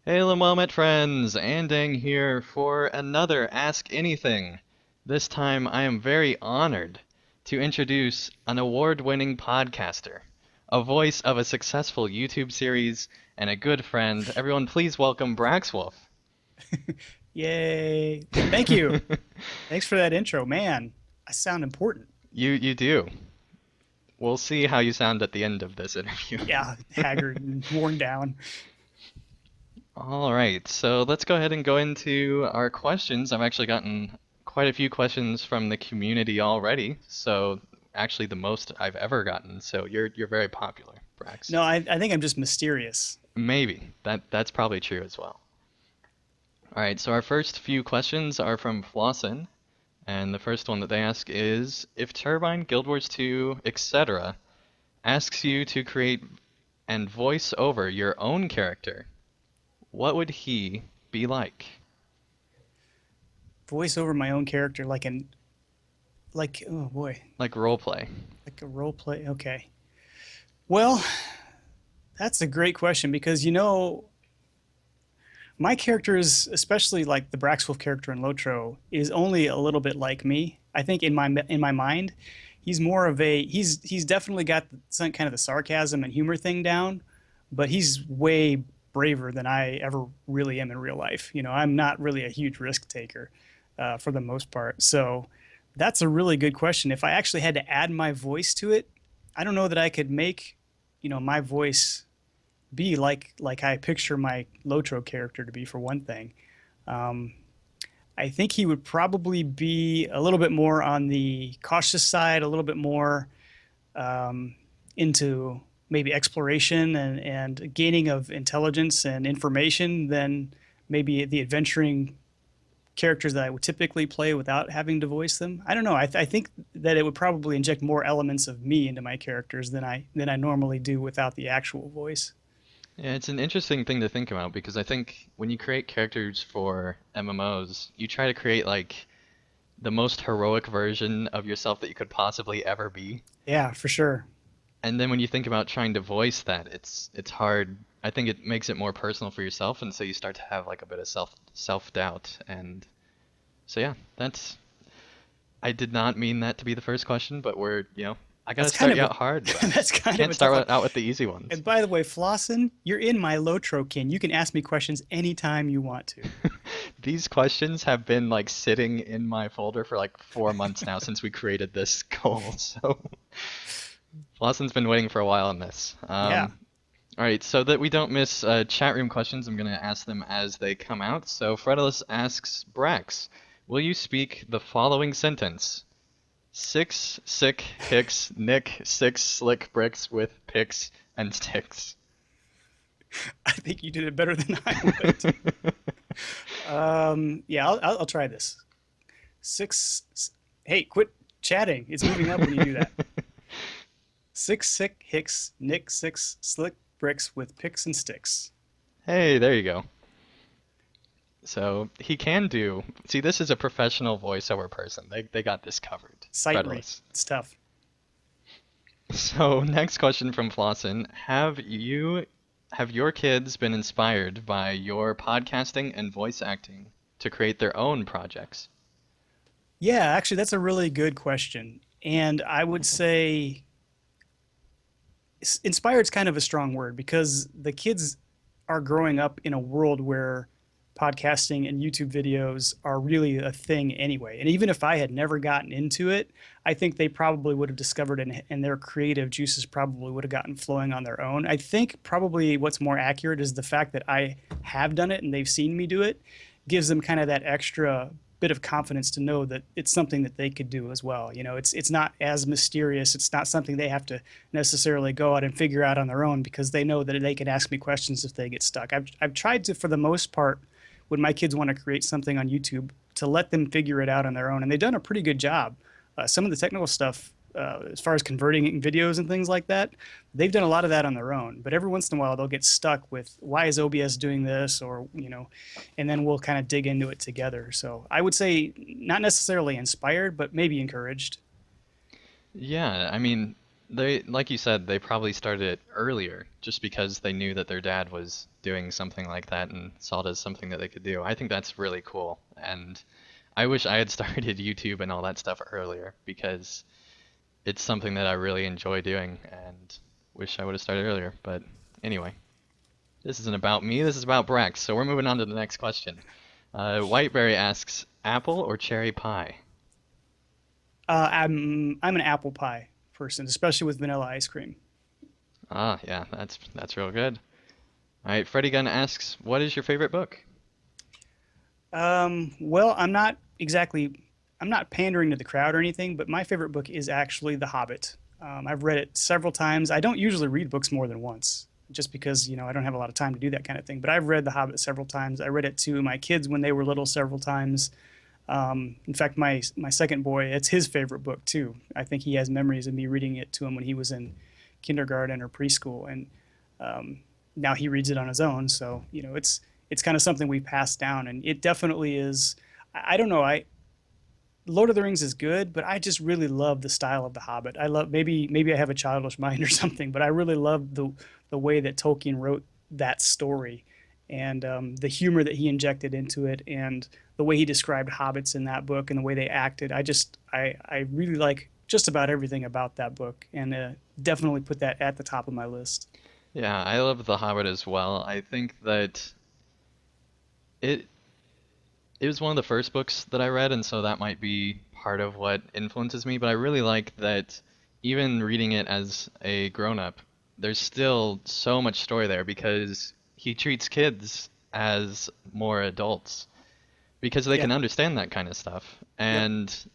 Hey Moment friends, Andang here for another Ask Anything. This time I am very honored to introduce an award-winning podcaster, a voice of a successful YouTube series, and a good friend. Everyone please welcome Braxwolf. Yay. Thank you. Thanks for that intro. Man, I sound important. You do. We'll see how you sound at the end of this interview. Yeah, haggard and worn down. All right, so let's go ahead and go into our questions. I've actually gotten quite a few questions from the community already, so actually the most I've ever gotten. So you're very popular, Brax. No, I think I'm just mysterious. Maybe. That's probably true as well. All right, so our first few questions are from Flossin, and the first one that they ask is if Turbine, Guild Wars 2, etc. asks you to create and voice over your own character, what would he be like? Voice over my own character like oh boy, Like role play. like a role play. Okay. Well, that's a great question because my characters, especially like the Braxwolf character in Lotro, is only a little bit like me. I think in my mind, he's more of a he's definitely got some kind of the sarcasm and humor thing down, but he's way braver than I ever really am in real life. I'm not really a huge risk taker for the most part. So that's a really good question. If I actually had to add my voice to it, I don't know that I could make my voice be like I picture my Lotro character to be, for one thing. Um, I think he would probably be a little bit more on the cautious side, a little bit more um, into maybe exploration and gaining of intelligence and information than maybe the adventuring characters that I would typically play without having to voice them. I don't know. I think that it would probably inject more elements of me into my characters than I normally do without the actual voice. Yeah, it's an interesting thing to think about because I think when you create characters for MMOs, you try to create like the most heroic version of yourself that you could possibly ever be. Yeah, for sure. And then when you think about trying to voice that, it's hard. I think it makes it more personal for yourself, and so you start to have like a bit of self-doubt. And so yeah, that's I did not mean that to be the first question, but I gotta That's kind start of you a out hard, bro. that's kind of Can't a tough one. start out with the easy ones. And by the way, Flossin, you're in my Lotrokin. You can ask me questions anytime you want to. These questions have been like sitting in my folder for like 4 months now since we created this goal. So Lawson's been waiting for a while on this. Yeah. All right, so that we don't miss chat room questions, I'm gonna ask them as they come out. So Fredulus asks Brax, will you speak the following sentence? Six sick hicks nick six slick bricks with picks and sticks. I think you did it better than I would. Yeah, I'll try this. Six. Hey, quit chatting. It's moving up when you do that. Six sick hicks nick six slick bricks with picks and sticks. Hey, there you go. So he can do. See, this is a professional voiceover person. They got this covered. Sight read. Fredless. It's tough. So next question from Flossin: have your kids been inspired by your podcasting and voice acting to create their own projects? Yeah, actually, that's a really good question. And I would say inspired is kind of a strong word because the kids are growing up in a world where podcasting and YouTube videos are really a thing anyway. And even if I had never gotten into it, I think they probably would have discovered it and their creative juices probably would have gotten flowing on their own. I think probably what's more accurate is the fact that I have done it and they've seen me do it gives them kind of that extra bit of confidence to know that it's something that they could do as well. It's not as mysterious. It's not something they have to necessarily go out and figure out on their own because they know that they can ask me questions if they get stuck. I've tried to, for the most part, when my kids want to create something on YouTube, to let them figure it out on their own, and they've done a pretty good job. Some of the technical stuff, as far as converting videos and things like that, they've done a lot of that on their own. But every once in a while, they'll get stuck with why is OBS doing this, or and then we'll kind of dig into it together. So I would say not necessarily inspired, but maybe encouraged. Yeah, I mean, They, like you said, they probably started it earlier just because they knew that their dad was doing something like that and saw it as something that they could do. I think that's really cool. And I wish I had started YouTube and all that stuff earlier because it's something that I really enjoy doing and wish I would have started earlier. But anyway, this isn't about me, this is about Brex. So we're moving on to the next question. Whiteberry asks, apple or cherry pie? I'm an apple pie person, especially with vanilla ice cream. Ah, yeah, that's real good. All right, Freddy Gunn asks, what is your favorite book? Well, I'm not pandering to the crowd or anything, but my favorite book is actually The Hobbit. I've read it several times. I don't usually read books more than once, just because, I don't have a lot of time to do that kind of thing. But I've read The Hobbit several times. I read it to my kids when they were little several times. In fact, my second boy, it's his favorite book too. I think he has memories of me reading it to him when he was in kindergarten or preschool, and um, now he reads it on his own. So it's kind of something we passed down, and it definitely is. I don't know. I Lord of the Rings is good, but I just really love the style of The Hobbit. I love maybe I have a childish mind or something, but I really love the way that Tolkien wrote that story, and the humor that he injected into it, and the way he described hobbits in that book, and the way they acted. I really like just about everything about that book, and definitely put that at the top of my list. Yeah, I love The Hobbit as well. I think that it it was one of the first books that I read, and so that might be part of what influences me, but I really like that even reading it as a grown-up, there's still so much story there because he treats kids as more adults because they Yeah. can understand that kind of stuff. Yep. And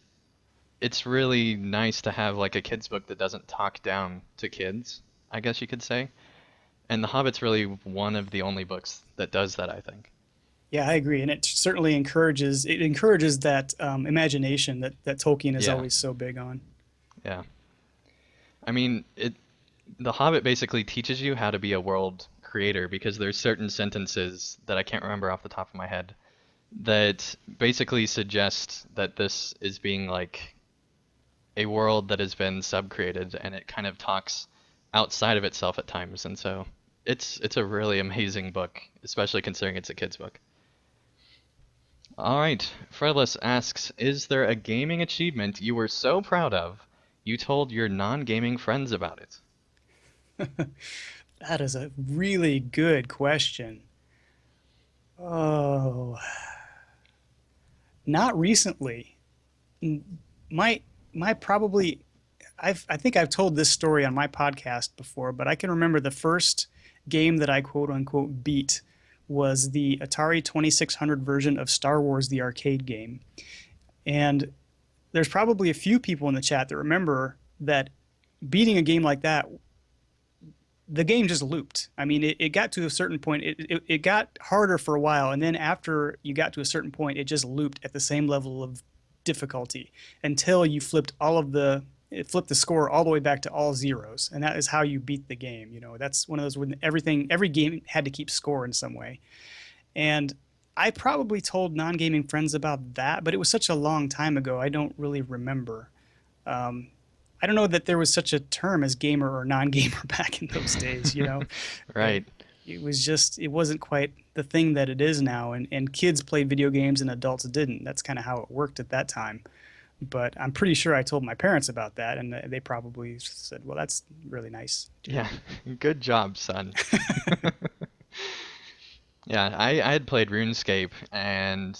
it's really nice to have like a kids book that doesn't talk down to kids, I guess you could say. And The Hobbit's really one of the only books that does that, I think. Yeah, I agree, and it certainly encourages that imagination that Tolkien is Yeah, always so big on. yeah. I mean, The Hobbit basically teaches you how to be a world creator because there's certain sentences that I can't remember off the top of my head that basically suggest that this is being like a world that has been subcreated and it kind of talks outside of itself at times. And so it's a really amazing book, especially considering it's a kid's book. All right, Fredless asks, is there a gaming achievement you were so proud of you told your non-gaming friends about it? That is a really good question. Oh, not recently. My my probably I think I've told this story on my podcast before, but I can remember the first game that I quote unquote beat was the Atari 2600 version of Star Wars the arcade game. And there's probably a few people in the chat that remember that beating a game like that, the game just looped. I mean, it got to a certain point, it got harder for a while, and then after you got to a certain point, it just looped at the same level of difficulty until you it flipped the score all the way back to all zeros, and that is how you beat the game. That's one of those when every game had to keep score in some way. And I probably told non-gaming friends about that, but it was such a long time ago, I don't really remember. Um, I don't know that there was such a term as gamer or non-gamer back in those days. Uh, Right. it wasn't quite the thing that it is now, and kids played video games and adults didn't. That's kind of how it worked at that time. But I'm pretty sure I told my parents about that, and they probably said, "Well, that's really nice, Yeah. Jake." Good job, son. Yeah, I had played RuneScape and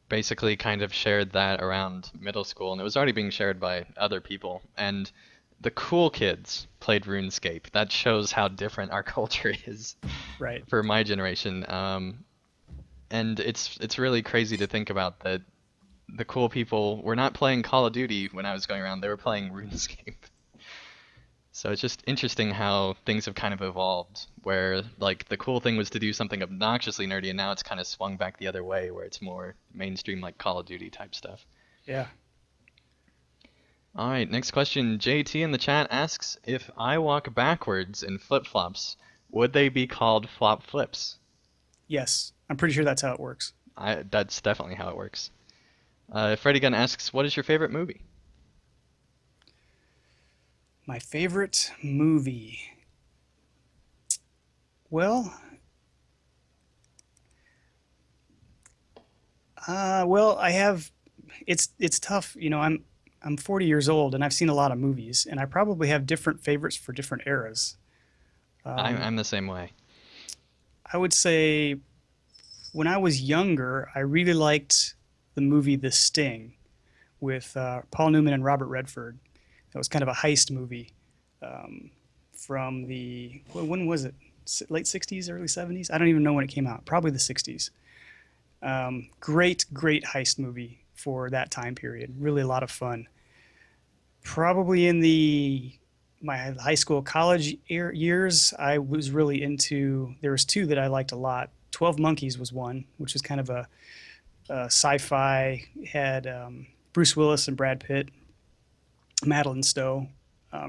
basically kind of shared that around middle school, and it was already being shared by other people. And the cool kids played RuneScape. That shows how different our culture is Right. for my generation. And it's really crazy to think about that the cool people were not playing Call of Duty when I was going around. They were playing RuneScape. So it's just interesting how things have kind of evolved, where like the cool thing was to do something obnoxiously nerdy, and now it's kind of swung back the other way, where it's more mainstream like Call of Duty type stuff. Yeah. All right, next question. JT in the chat asks, if I walk backwards in flip-flops, would they be called flop flips? Yes. I'm pretty sure that's how it works. That's definitely how it works. Freddy Gunn asks, what is your favorite movie? My favorite movie. Well, well, I have. It's tough. I'm 40 years old and I've seen a lot of movies, and I probably have different favorites for different eras. I'm Um, I'm the same way. I would say when I was younger, I really liked the movie The Sting with Paul Newman and Robert Redford. That was kind of a heist movie um, from the when was it? Late 60s, early 70s? I don't even know when it came out. Probably the 60s. Great heist movie for that time period. Really a lot of fun. Probably in the my high school college years, I was really into. There was two that I liked a lot. 12 Monkeys was one, which was kind of a sci-fi. Had Bruce Willis and Brad Pitt, Madeline Stowe.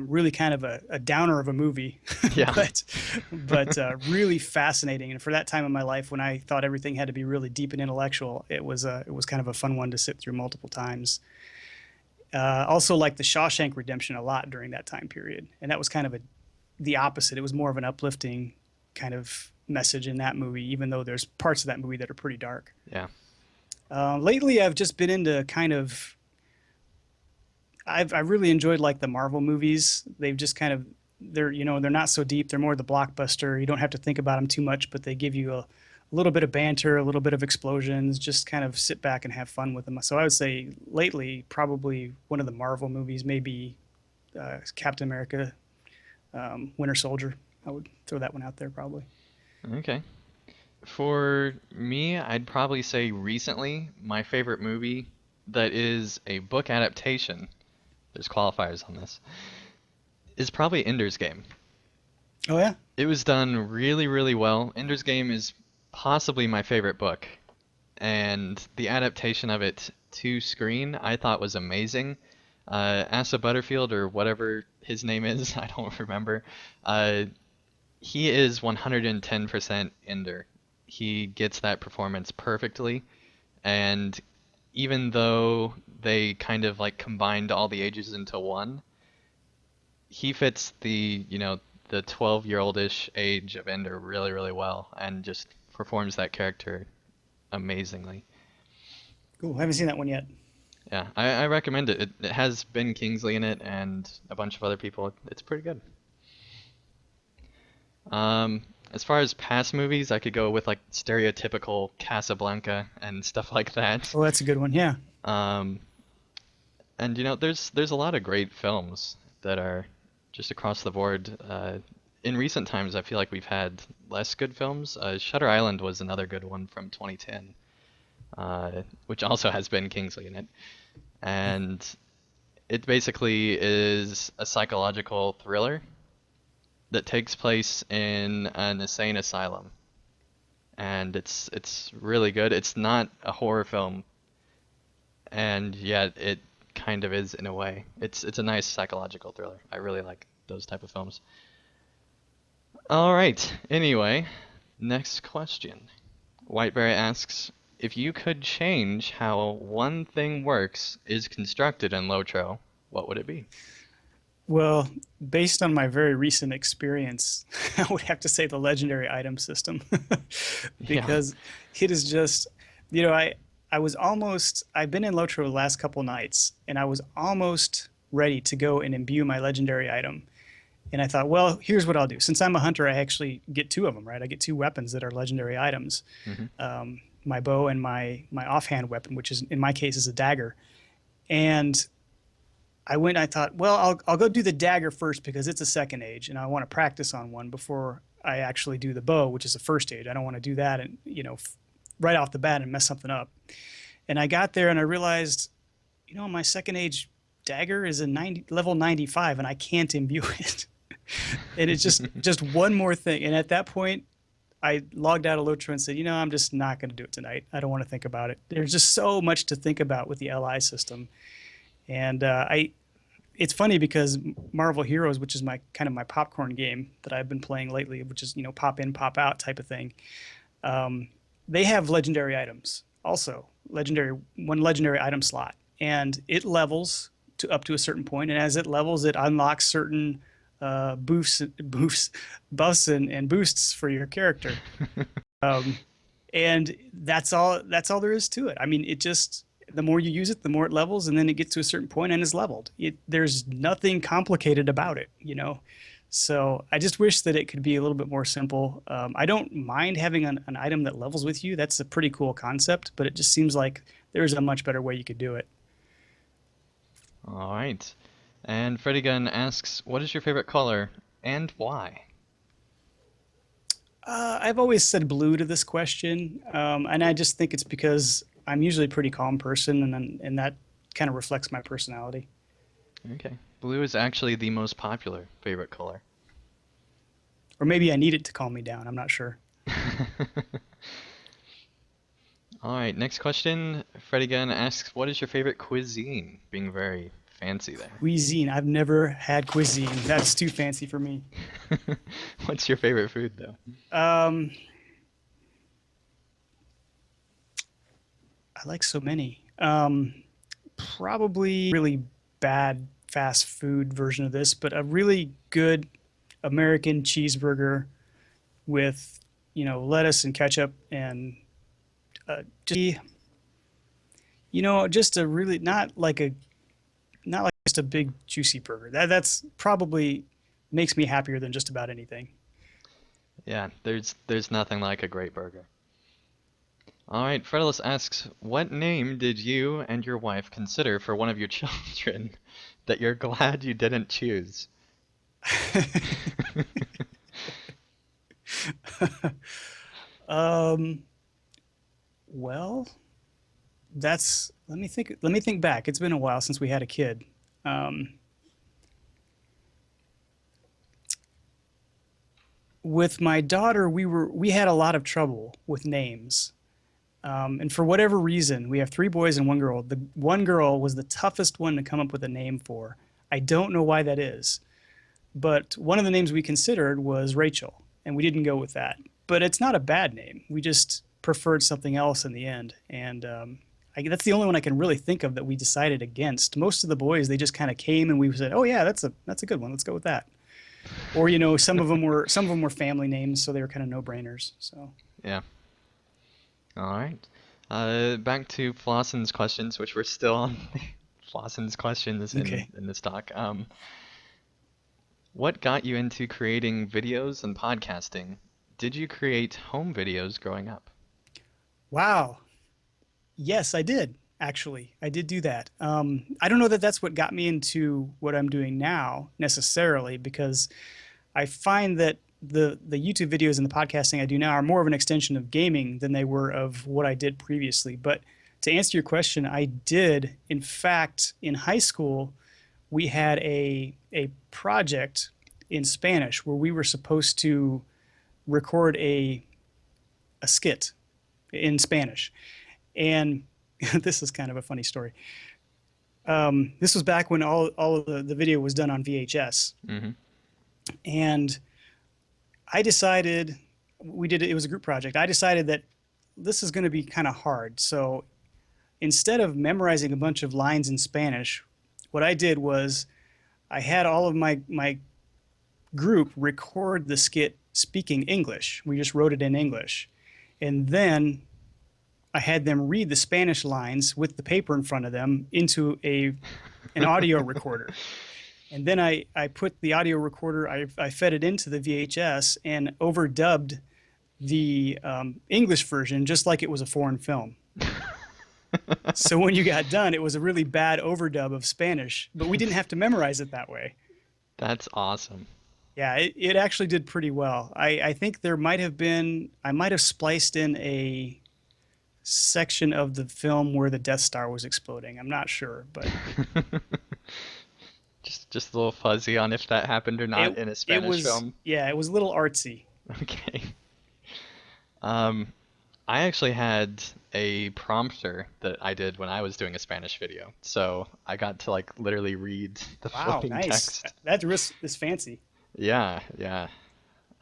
Really kind of a downer of a movie, Yeah. but really fascinating. And for that time in my life, when I thought everything had to be really deep and intellectual, it was kind of a fun one to sit through multiple times. Also, like the Shawshank Redemption a lot during that time period, and that was kind of the opposite. It was more of an uplifting kind of message in that movie, even though there's parts of that movie that are pretty dark. Yeah. Lately, I've just been into kind of I really enjoyed like the Marvel movies. They've just kind of they're not so deep. They're more the blockbuster. You don't have to think about them too much, but they give you a little bit of banter, a little bit of explosions. Just kind of sit back and have fun with them. So I would say lately, probably one of the Marvel movies, maybe Captain America, Winter Soldier. I would throw that one out there probably. Okay. For me, I'd probably say recently my favorite movie that is a book adaptation, there's qualifiers on this, is probably Ender's Game. Oh yeah. It was done really, really well. Ender's Game is possibly my favorite book, and the adaptation of it to screen I thought was amazing. Asa Butterfield, or whatever his name is, I don't remember. Uh, he is 110% Ender. He gets that performance perfectly, and even though they kind of like combined all the ages into one, he fits the 12-year-old-ish age of Ender really, really well, and just performs that character amazingly. Cool. I haven't seen that one yet. Yeah, I recommend it. It has Ben Kingsley in it and a bunch of other people. It's pretty good. Um, as far as past movies, I could go with like stereotypical Casablanca and stuff like that. Oh, that's a good one. Yeah. Um, and there's a lot of great films that are just across the board. In recent times, I feel like we've had less good films. Shutter Island was another good one from 2010, which also has Ben Kingsley in it, and it basically is a psychological thriller that takes place in an insane asylum, and it's really good. It's not a horror film, and yet it kind of is in a way. It's a nice psychological thriller. I really like those type of films. All right. Anyway, next question. Whiteberry asks, if you could change how one thing works is constructed in Lotro, what would it be? Well, based on my very recent experience, I would have to say the legendary item system Yeah. because it is just, you know, I've been in Lotro the last couple nights and I was almost ready to go and imbue my legendary item. And I thought, well, here's what I'll do. Since I'm a hunter, I actually get two of them, right? I get two weapons that are legendary items. Hmm. My bow and my offhand weapon, which is in my case is a dagger. And I thought, well, I'll go do the dagger first because it's a second age, and I want to practice on one before I actually do the bow, which is a first age. I don't want to do that and right off the bat and mess something up. And I got there and I realized, my second age dagger is a 90 level 95, and I can't imbue it. And it's just one more thing. And at that point, I logged out of Lotro and said, I'm just not going to do it tonight. I don't want to think about it. There's just so much to think about with the LI system. And it's funny because Marvel Heroes, which is my kind of my popcorn game that I've been playing lately, which is pop in, pop out type of thing. Um, they have legendary items also, legendary one legendary item slot, and it levels to up to a certain point, and as it levels, it unlocks certain boosts, buffs, and boosts for your character. Um, and that's all. That's all there is to it. I mean, it just the more you use it, the more it levels, and then it gets to a certain point and is leveled. There's nothing complicated about it, you know. So I just wish that it could be a little bit more simple. I don't mind having an item that levels with you. That's a pretty cool concept, but it just seems like there's a much better way you could do it. All right. And Freddy Gunn asks, what is your favorite color and why? I've always said blue to this question, and I just think it's because I'm usually a pretty calm person, and that kind of reflects my personality. Okay. Blue is actually the most popular favorite color. Or maybe I need it to calm me down. I'm not sure. All right, next question. Freddy Gunn asks, what is your favorite cuisine? Being very fancy there. Cuisine. I've never had cuisine. That's too fancy for me. What's your favorite food, though? Um, I like so many. Probably really bad fast food version of this, but a really good American cheeseburger with, lettuce and ketchup and just, just a really not like just a big juicy burger. That's probably makes me happier than just about anything. Yeah, there's nothing like a great burger. All right, Fredulous asks, what name did you and your wife consider for one of your children that you're glad you didn't choose? um, well, that's let me think back. It's been a while since we had a kid. Um, with my daughter, we had a lot of trouble with names. And for whatever reason, we have three boys and one girl. The one girl was the toughest one to come up with a name for. I don't know why that is, but one of the names we considered was Rachel, and we didn't go with that. But it's not a bad name. We just preferred something else in the end, and that's the only one I can really think of that we decided against. Most of the boys, they just kind of came and we said, "Oh yeah, that's a good one. Let's go with that." Or some of them were family names, so they were kind of no-brainers. So Yeah. All right. Back to Flossen's questions, which we're still on Flossen's questions okay. in this talk. What got you into creating videos and podcasting? Did you create home videos growing up? Wow. Yes, I did. Actually, I did do that. I don't know that that's what got me into what I'm doing now necessarily, because I find that the YouTube videos and the podcasting I do now are more of an extension of gaming than they were of what I did previously. But to answer your question, I did. In fact, in high school, we had a project in Spanish where we were supposed to record a skit in Spanish. And this is kind of a funny story. This was back when all of the video was done on VHS. Mm-hmm. And I decided it was a group project. I decided that this is going to be kind of hard. So instead of memorizing a bunch of lines in Spanish, what I did was I had all of my group record the skit speaking English. We just wrote it in English. And then I had them read the Spanish lines with the paper in front of them into an audio recorder. And then I put the audio recorder, I fed it into the VHS and overdubbed the English version just like it was a foreign film. So when you got done, it was a really bad overdub of Spanish, but we didn't have to memorize it that way. That's awesome. Yeah, it actually did pretty well. I think I might have spliced in a section of the film where the Death Star was exploding. I'm not sure, but Just a little fuzzy on if that happened or not it in a it Spanish was film. yeah, it was a little artsy. Okay. Um, I actually had a prompter that I did when I was doing a Spanish video. So I got to like literally read the Wow, floating nice. text. That risk is fancy. Yeah, yeah.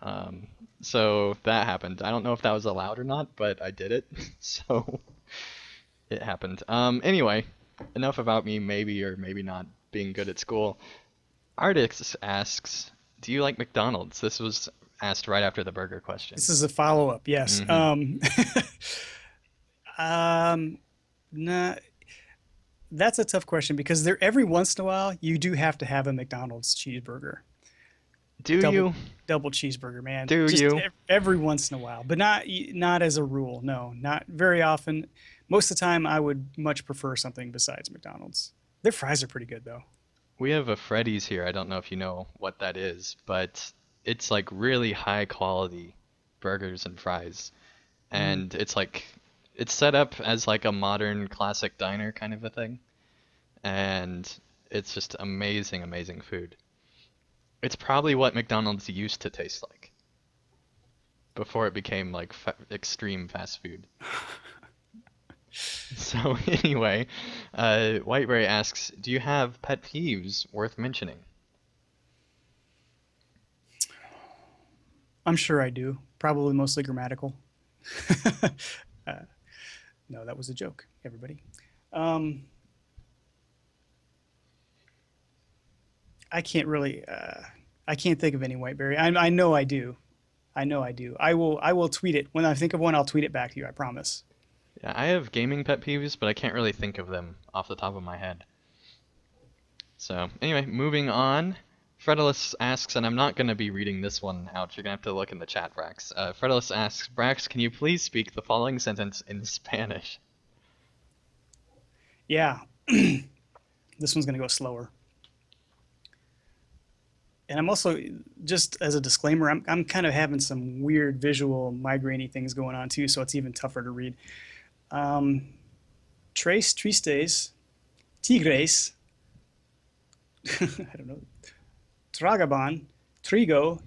Um, so that happened. I don't know if that was allowed or not, but I did it. So it happened. Anyway, enough about me maybe or maybe not being good at school. Artix asks, "Do you like McDonald's?" This was asked right after the burger question. This is a follow up. Yes. Hmm. Um, nah, that's a tough question because there every once in a while you do have to have a McDonald's cheeseburger, Do double you? double cheeseburger, man. Do Just you? every once in a while, but not as a rule. No, not very often. Most of the time, I would much prefer something besides McDonald's. Their fries are pretty good though. We have a Freddy's here. I don't know if you know what that is, but it's like really high quality burgers and fries. Mm. And it's set up as like a modern classic diner kind of a thing. And it's just amazing, amazing food. It's probably what McDonald's used to taste like before it became like extreme fast food. So anyway, Whiteberry asks, "Do you have pet peeves worth mentioning?" I'm sure I do. Probably mostly grammatical. uh, no, that was a joke, everybody. Um, I can't really. I can't think of any Whiteberry. I know I do. I know I do. I will tweet it when I think of one. I'll tweet it back to you. I promise. Yeah, I have gaming pet peeves, but I can't really think of them off the top of my head. So anyway, moving on. Fredulous asks, and I'm not going to be reading this one out. You're going to have to look in the chat, Brax. Fredulous asks, "Brax, can you please speak the following sentence in Spanish?" Yeah, this one's gonna go slower. And I'm also just as a disclaimer, I'm kind of having some weird visual migrainey things going on too, so it's even tougher to read. Um, Tres tristes tigres, I don't know, tragaban trigo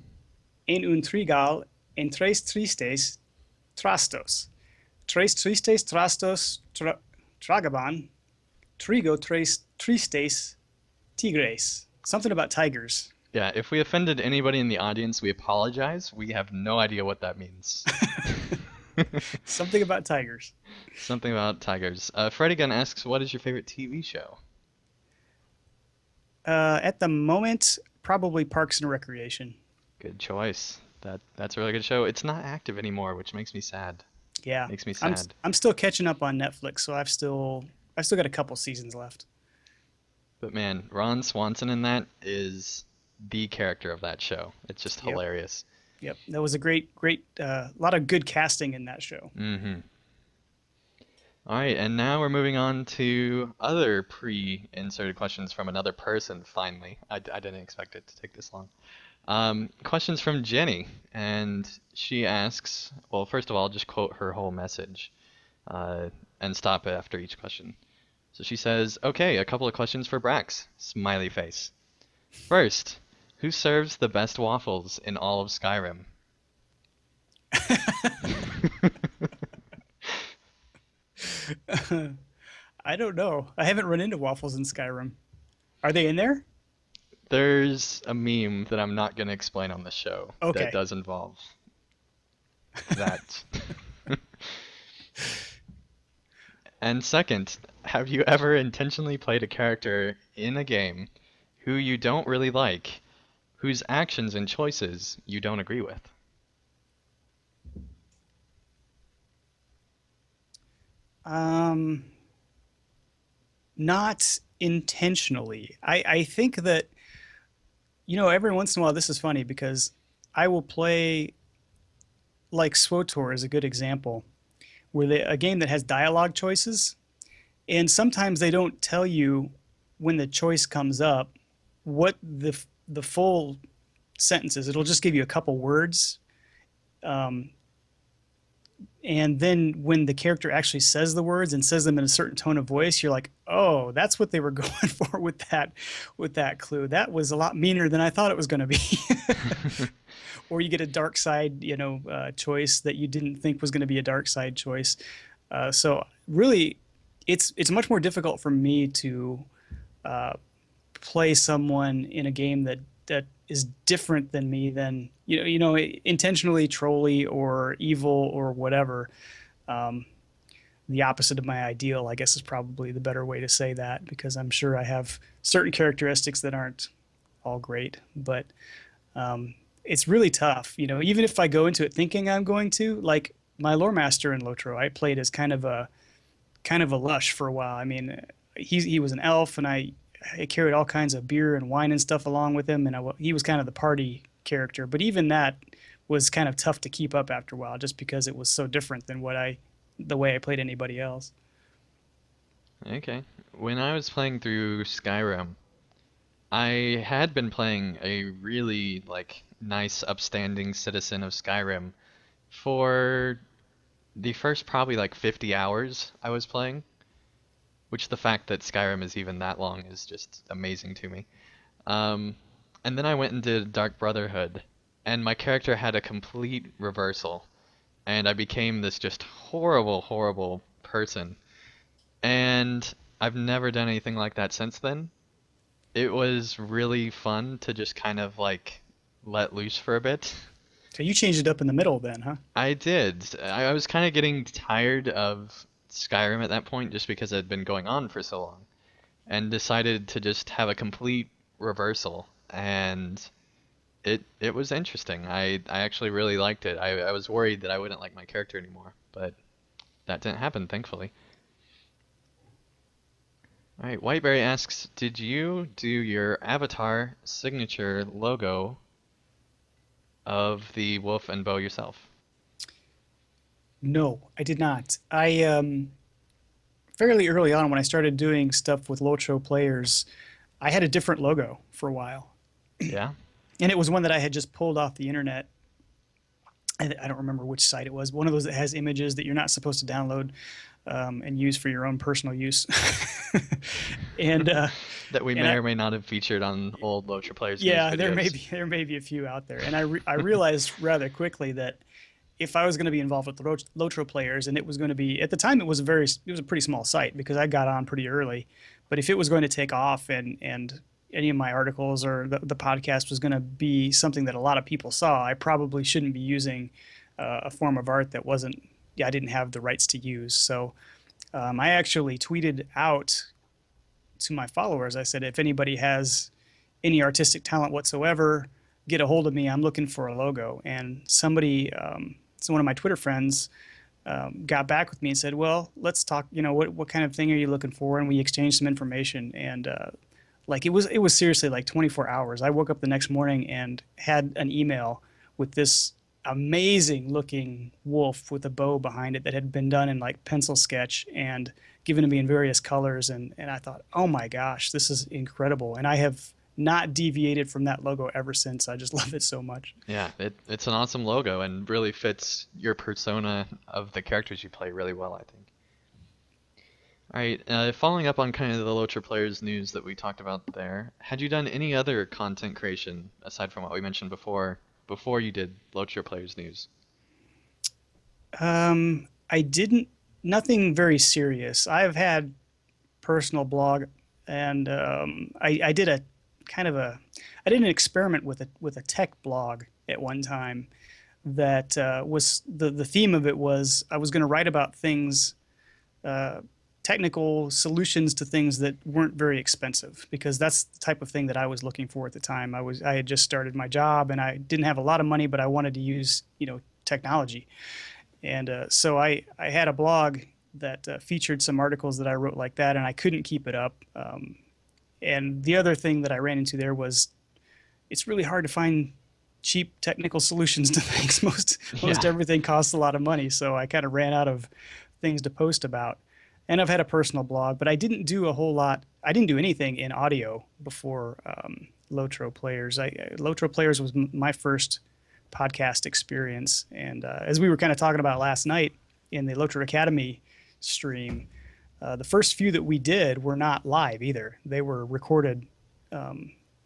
en un trigal en tres tristes trastos. Tres tristes trastos tragaban trigo tres tristes tigres. Something about tigers. Yeah, if we offended anybody in the audience, we apologize. We have no idea what that means. Something about tigers. Something about tigers. Freddy Gunn asks, "What is your favorite TV show?" At the moment, probably Parks and Recreation. Good choice. That's a really good show. It's not active anymore, which makes me sad. Yeah, Makes me I'm sad. I'm still catching up on Netflix, so I've still got a couple seasons left. But man, Ron Swanson in that is the character of that show. It's just Yep, hilarious. yep. That was a great, lot of good casting in that show. Mm-hmm. All right, and now we're moving on to other pre-inserted questions from another person, finally. I didn't expect it to take this long. Questions from Jenny, and she asks, well, first of all, just quote her whole message and stop it after each question. So she says, "Okay, a couple of questions for Brax." Smiley face. First, who serves the best waffles in all of Skyrim? I don't know. I haven't run into waffles in Skyrim. Are they in there? There's a meme that I'm not going to explain on the show that Okay. does involve that. And second, have you ever intentionally played a character in a game who you don't really like, whose actions and choices you don't agree with? Um, Not intentionally. I think that every once in a while this is funny because I will play like SWOTOR is a good example where a game that has dialogue choices, and sometimes they don't tell you when the choice comes up what the full sentence is. It'll just give you a couple words, um, and then when the character actually says the words and says them in a certain tone of voice, you're like, oh, that's what they were going for with that clue. That was a lot meaner than I thought it was going to be. Or you get a dark side, choice that you didn't think was going to be a dark side choice. So really, it's much more difficult for me to uh, play someone in a game that is different than me, than intentionally trolly or evil or whatever. Um, the opposite of my ideal, I guess is probably the better way to say that, because I'm sure I have certain characteristics that aren't all great. But it's really tough, even if I go into it thinking I'm going to, like my lore master in Lotro, I played as kind of a lush for a while. I mean, he was an elf, and I carried all kinds of beer and wine and stuff along with him, and he was kind of the party character. But even that was kind of tough to keep up after a while, just because it was so different than the way I played anybody else. Okay. When I was playing through Skyrim, I had been playing a really like nice, upstanding citizen of Skyrim for the first probably like 50 hours I was playing, which the fact that Skyrim is even that long is just amazing to me. Um, and then I went and did Dark Brotherhood, and my character had a complete reversal, and I became this just horrible, horrible person. And I've never done anything like that since then. It was really fun to just kind of like let loose for a bit. So you changed it up in the middle then, huh? I did. I was kind of getting tired of Skyrim at that point just because it had been going on for so long, and decided to just have a complete reversal. And it was interesting. I actually really liked it. I was worried that I wouldn't like my character anymore, but that didn't happen, thankfully. All right, Whiteberry asks, did you do your avatar signature logo of the wolf and bow yourself? No, I did not. I fairly early on, when I started doing stuff with Lotro players, I had a different logo for a while, Yeah? and it was one that I had just pulled off the internet. I don't remember which site it was. One of those that has images that you're not supposed to download and use for your own personal use. and uh, That we and may I, or may not have featured on old Loacher Players News yeah, videos. there may be a few out there. And I realized rather quickly that if I was going to be involved with the Lotro players, and it was going to be at the time, it was a pretty small site because I got on pretty early. But if it was going to take off, and any of my articles or the podcast was going to be something that a lot of people saw, I probably shouldn't be using a form of art that wasn't, yeah, I didn't have the rights to use. So I actually tweeted out to my followers. I said, if anybody has any artistic talent whatsoever, get a hold of me. I'm looking for a logo. And somebody, so one of my Twitter friends, got back with me and said, well, let's talk. What kind of thing are you looking for? And we exchanged some information. And like it was seriously like 24 hours. I woke up the next morning and had an email with this amazing looking wolf with a bow behind it that had been done in like pencil sketch and given to me in various colors. And I thought, oh my gosh, this is incredible. And I have not deviated from that logo ever since. I just love it so much. Yeah, it's an awesome logo and really fits your persona of the characters you play really well, I think. All right, following up on kind of the Loacher Players news that we talked about there, had you done any other content creation aside from what we mentioned before you did Loacher Players news? I didn't, nothing very serious. I've had personal blog, and I did a kind of a, I did an experiment with a tech blog at one time that was the theme of it was I was going to write about things, uh, technical solutions to things that weren't very expensive, because that's the type of thing that I was looking for at the time. I had just started my job and I didn't have a lot of money, but I wanted to use technology. And so I had a blog that featured some articles that I wrote like that, and I couldn't keep it up. And the other thing that I ran into there was it's really hard to find cheap technical solutions to things. Most Yeah. everything costs a lot of money, so I kind of ran out of things to post about. And I've had a personal blog, but I didn't do a whole lot. I didn't do anything in audio before Lotro Players. Lotro Players was my first podcast experience, and as we were kind of talking about last night in the Lotro Academy stream, the first few that we did were not live either. They were recorded,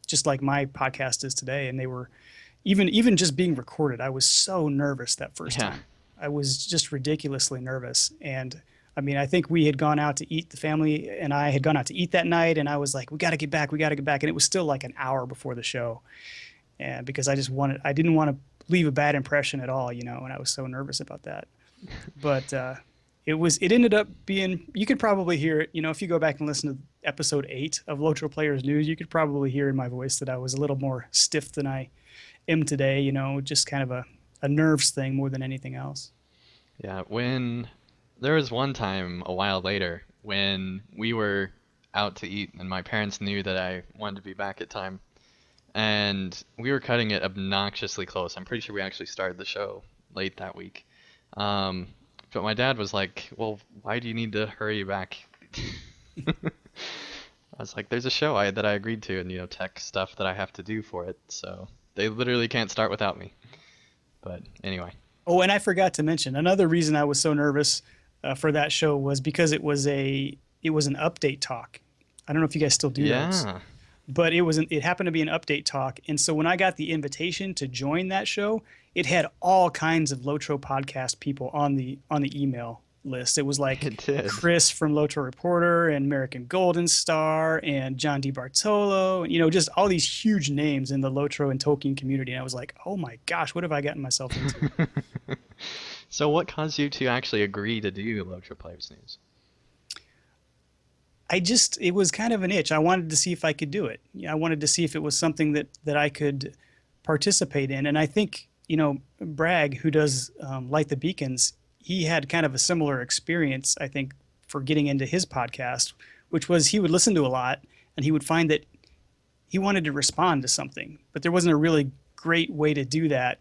just like my podcast is today, and they were even just being recorded. I was so nervous that first Yeah. time. I was just ridiculously nervous. And I mean, I think we had gone out to eat. The family and I had gone out to eat that night, and I was like, "We got to get back. We got to get back." And it was still like an hour before the show, and because I didn't want to leave a bad impression at all, and I was so nervous about that. But It ended up being, you could probably hear it, if you go back and listen to episode 8 of Lotro Players News, you could probably hear in my voice that I was a little more stiff than I am today, just kind of a nerves thing more than anything else. Yeah, when there was one time a while later when we were out to eat and my parents knew that I wanted to be back at time and we were cutting it obnoxiously close. I'm pretty sure we actually started the show late that week. Um, but my dad was like, "Well, why do you need to hurry back?" I was like, "There's a show that I agreed to, and tech stuff that I have to do for it, so they literally can't start without me." But anyway, Oh, and I forgot to mention another reason I was so nervous for that show was because it was an update talk. I don't know if you guys still do those, yeah, but it happened to be an update talk, and so when I got the invitation to join that show, it had all kinds of Lotro podcast people on the email list. It was like it did. Chris from Lotro Reporter and American Golden Star and John DiBartolo, and just all these huge names in the Lotro and Tolkien community. And I was like, oh my gosh, what have I gotten myself into? So what caused you to actually agree to do Lotra Players News? It was kind of an itch. I wanted to see if I could do it. I wanted to see if it was something that I could participate in. And I think, Bragg, who does Light the Beacons, he had kind of a similar experience, I think, for getting into his podcast, which was he would listen to a lot and he would find that he wanted to respond to something, but there wasn't a really great way to do that.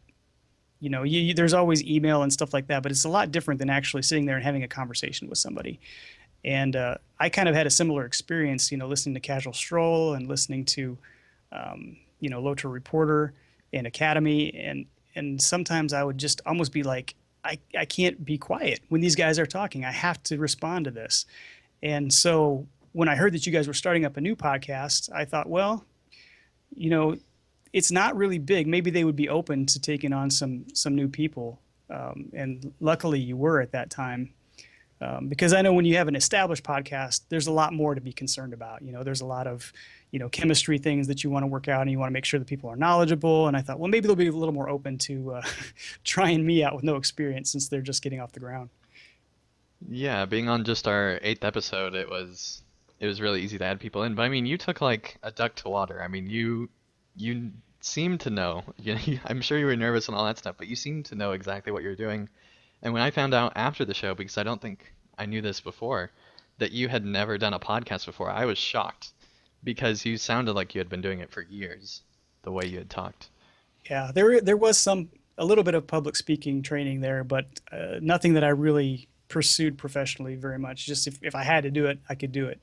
There's always email and stuff like that, but it's a lot different than actually sitting there and having a conversation with somebody. And I kind of had a similar experience, listening to Casual Stroll and listening to, Lotro Reporter and Academy. And sometimes I would just almost be like, I can't be quiet when these guys are talking. I have to respond to this. And so when I heard that you guys were starting up a new podcast, I thought, well, you know, it's not really big. Maybe they would be open to taking on some new people. And luckily you were at that time. Because I know when you have an established podcast, there's a lot more to be concerned about. There's a lot of, chemistry things that you want to work out and you want to make sure that people are knowledgeable. And I thought, well, maybe they'll be a little more open to trying me out with no experience since they're just getting off the ground. Yeah, being on just our eighth episode, it was really easy to add people in. But I mean, you took like a duck to water. I mean, you seemed to know. I'm sure you were nervous and all that stuff, but you seemed to know exactly what you were doing. And when I found out after the show, because I don't think I knew this before, that you had never done a podcast before, I was shocked because you sounded like you had been doing it for years, the way you had talked. Yeah, there was a little bit of public speaking training there, but nothing that I really pursued professionally very much. Just if I had to do it, I could do it.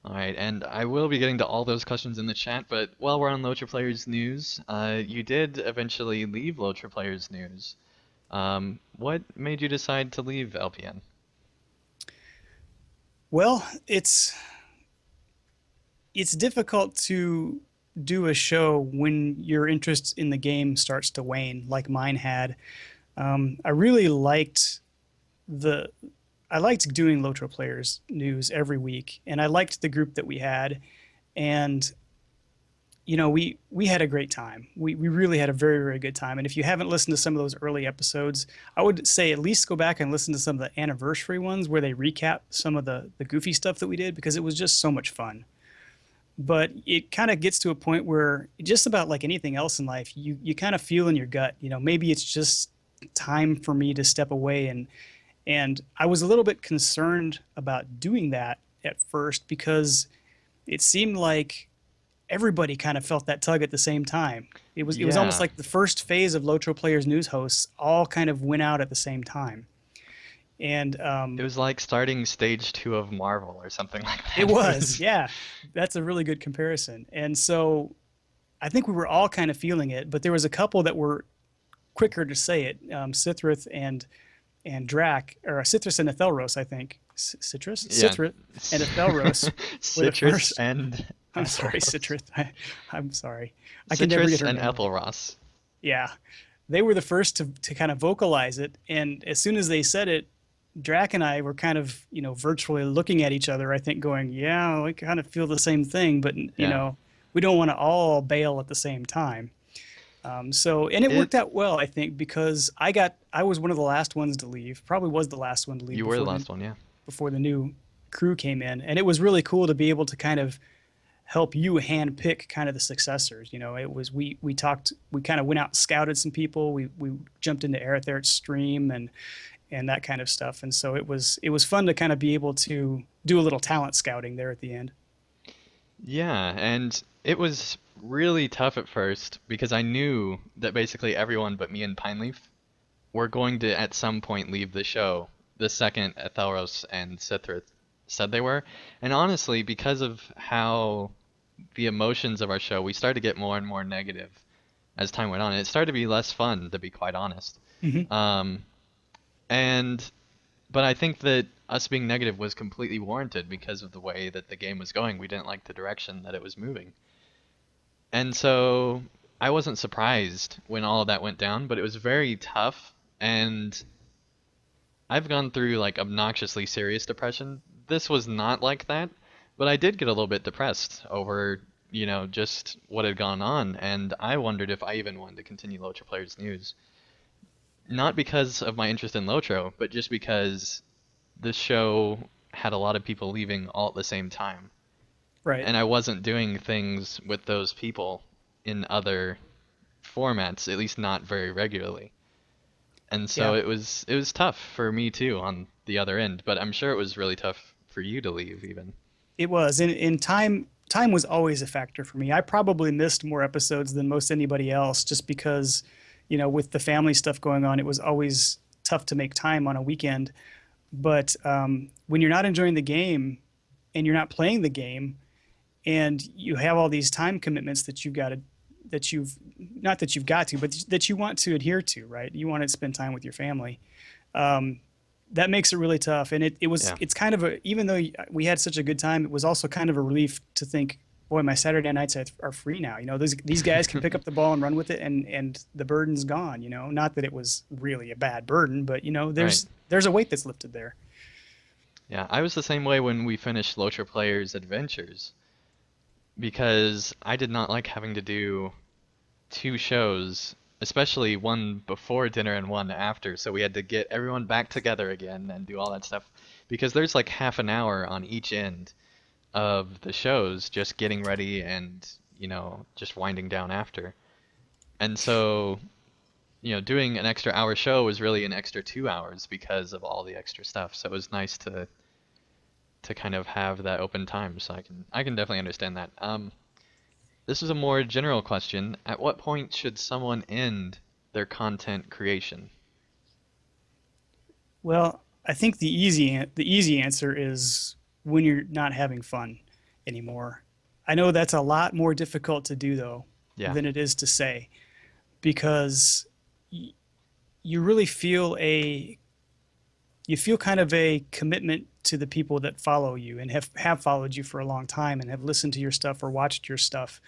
All right, and I will be getting to all those questions in the chat, but while we're on Lotra Players News, you did eventually leave Lotra Players News. What made you decide to leave LPN? Well, it's difficult to do a show when your interest in the game starts to wane, like mine had. I really the I liked doing Lotro Players News every week, and I liked the group that we had, and we had a great time. We really had a very, very good time. And if you haven't listened to some of those early episodes, I would say at least go back and listen to some of the anniversary ones where they recap some of the goofy stuff that we did because it was just so much fun. But it kind of gets to a point where just about like anything else in life, you kind of feel in your gut, maybe it's just time for me to step away. And I was a little bit concerned about doing that at first because it seemed like everybody kind of felt that tug at the same time. It was almost Yeah, like the first phase of Lotro Players news hosts all kind of went out at the same time. And it was like starting stage two of Marvel or something like it that. It was, was, yeah, that's a really good comparison. And so I think we were all kind of feeling it, but there was a couple that were quicker to say it. Sithrith and Drac, or Citrus and Ethelros, I think. yeah, Citrus and Ethelros were the Citrus first. and I'm sorry, Ethelros. Citrus. I'm sorry. I can never get Citrus her and name right. Ethelros. Yeah, they were the first to kind of vocalize it, and as soon as they said it, Drac and I were kind of virtually looking at each other. I think going, yeah, we kind of feel the same thing, but Yeah. we don't want to all bail at the same time. And it It worked out well, I think, because I was one of the last ones to leave. Probably was the last one to leave You were the last one, yeah. before the new crew came in, and it was really cool to be able to kind of help you hand pick kind of the successors. You know, it was we kind of went out and scouted some people. We jumped into Aerother's stream and that kind of stuff, and so it was fun to kind of be able to do a little talent scouting there at the end. Yeah, and it was really tough at first because I knew that basically everyone but me and Pineleaf were going to at some point leave the show the second Ethelros and Sithrid said they were. And honestly, because of how the emotions of our show, we started to get more and more negative as time went on. It started to be less fun, to be quite honest. Mm-hmm. Um, and but I think that us being negative was completely warranted because of the way that the game was going. We didn't like the direction that it was moving. And so I wasn't surprised when all of that went down, but it was very tough. And I've gone through like obnoxiously serious depression. This was not like that, but I did get a little bit depressed over, just what had gone on. And I wondered if I even wanted to continue Lotro Players News. Not because of my interest in Lotro, but just because this show had a lot of people leaving all at the same time. Right. And I wasn't doing things with those people in other formats, at least not very regularly. And so Yeah. it was tough for me too on the other end, but I'm sure it was really tough for you to leave even. It was. In time was always a factor for me. I probably missed more episodes than most anybody else just because, with the family stuff going on, it was always tough to make time on a weekend. But when you're not enjoying the game and you're not playing the game and you have all these time commitments that you've not that you've got to, but that you want to adhere to, right? You want to spend time with your family. Um, that makes it really tough. And Yeah, it's kind of even though we had such a good time, it was also kind of a relief to think, boy, my Saturday nights are free now. These guys can pick up the ball and run with it, and the burden's gone. Not that it was really a bad burden, but right. there's a weight that's lifted there. Yeah, I was the same way when we finished Locher Players Adventures because I did not like having to do two shows, especially one before dinner and one after. So we had to get everyone back together again and do all that stuff because there's like half an hour on each end of the shows just getting ready and, just winding down after. And so, doing an extra hour show was really an extra 2 hours because of all the extra stuff. So it was nice to kind of have that open time. So I can definitely understand that. This is a more general question. At what point should someone end their content creation? Well, I think the easy answer is when you're not having fun anymore. I know that's a lot more difficult to do though Yeah, than it is to say because y- you really feel kind of a commitment to the people that follow you and have followed you for a long time and have listened to your stuff or watched your stuff.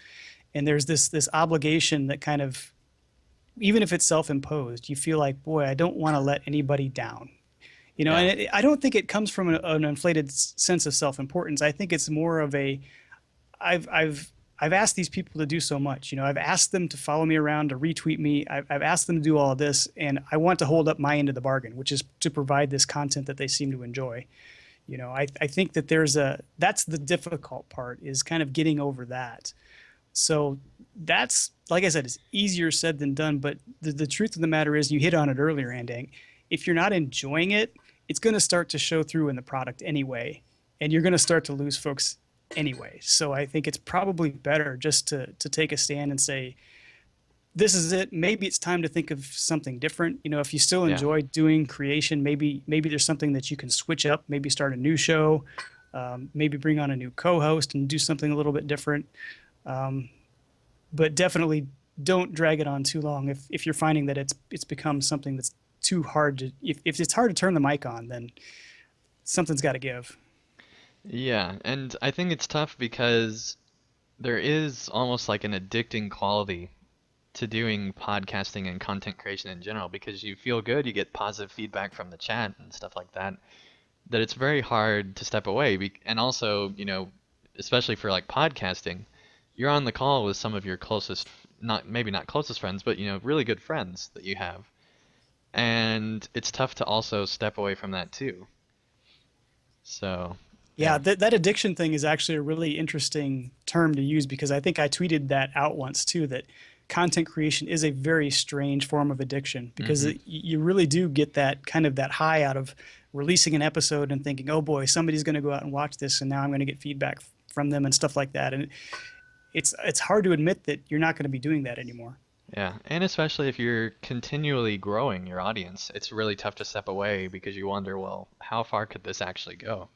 And there's this obligation that kind of, even if it's self-imposed, you feel like, boy, I don't want to let anybody down. yeah, I don't think it comes from an inflated sense of self-importance. I think it's more of a I've I've I've asked these people to do so much. I've asked them to follow me around, to retweet me. I've asked them to do all of this, and I want to hold up my end of the bargain, which is to provide this content that they seem to enjoy. I think that that's the difficult part is kind of getting over that. So that's, like I said, it's easier said than done. But the truth of the matter is, you hit on it earlier, Andang. If you're not enjoying it, it's going to start to show through in the product anyway, and you're going to start to lose folks anyway. So I think it's probably better just to take a stand and say, this is it. Maybe it's time to think of something different. If you still yeah. enjoy doing creation, maybe there's something that you can switch up. Maybe start a new show. Maybe bring on a new co-host and do something a little bit different. Um, but definitely don't drag it on too long. If you're finding that it's become something that's too hard to, if it's hard to turn the mic on, then something's got to give. Yeah, and I think it's tough because there is almost like an addicting quality to doing podcasting and content creation in general because you feel good, you get positive feedback from the chat and stuff like that, that it's very hard to step away. And also, especially for like podcasting, you're on the call with some of your closest not maybe not closest friends, but really good friends that you have. And it's tough to also step away from that too. So, Yeah, yeah. that addiction thing is actually a really interesting term to use because I think I tweeted that out once too, that content creation is a very strange form of addiction because Hmm. you really do get that kind of that high out of releasing an episode and thinking, oh boy, somebody's going to go out and watch this and now I'm going to get feedback from them and stuff like that. And it's hard to admit that you're not going to be doing that anymore. Yeah, and especially if you're continually growing your audience, it's really tough to step away because you wonder, well, how far could this actually go?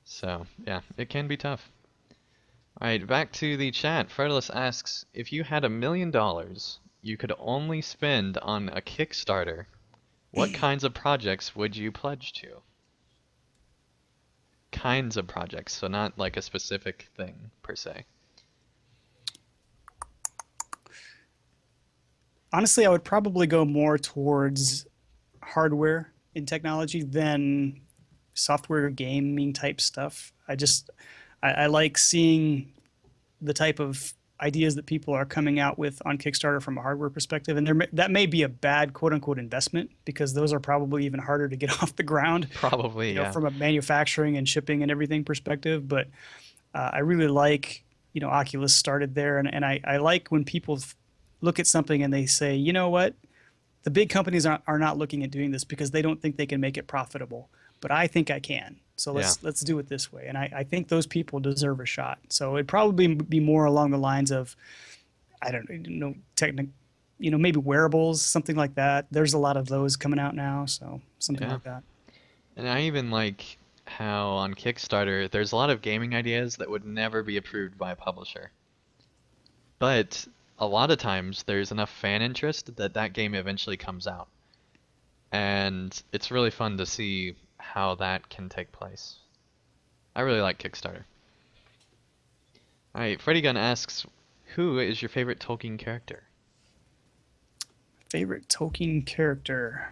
So, yeah, it can be tough. All right, back to the chat. Fredulous asks, if you had $1 million you could only spend on a Kickstarter, what kinds of projects would you pledge to? Kinds of projects, so not like a specific thing per se. Honestly, I would probably go more towards hardware in technology than software gaming type stuff. I like seeing the type of ideas that people are coming out with on Kickstarter from a hardware perspective, and that may be a bad quote unquote investment because those are probably even harder to get off the ground, Probably, yeah. from a manufacturing and shipping and everything perspective. But I really like, Oculus started there, and I like when people look at something and they say, you know what, the big companies are not looking at doing this because they don't think they can make it profitable, but I think I can. So Yeah. let's do it this way. And I think those people deserve a shot. So it'd probably be more along the lines of, I don't know, maybe wearables, something like that. There's a lot of those coming out now, so something Yeah. like that. And I even like how on Kickstarter there's a lot of gaming ideas that would never be approved by a publisher. But a lot of times there's enough fan interest that that game eventually comes out. And it's really fun to see how that can take place. I really like Kickstarter. Alright, Freddy Gunn asks, who is your favorite Tolkien character? Favorite Tolkien character.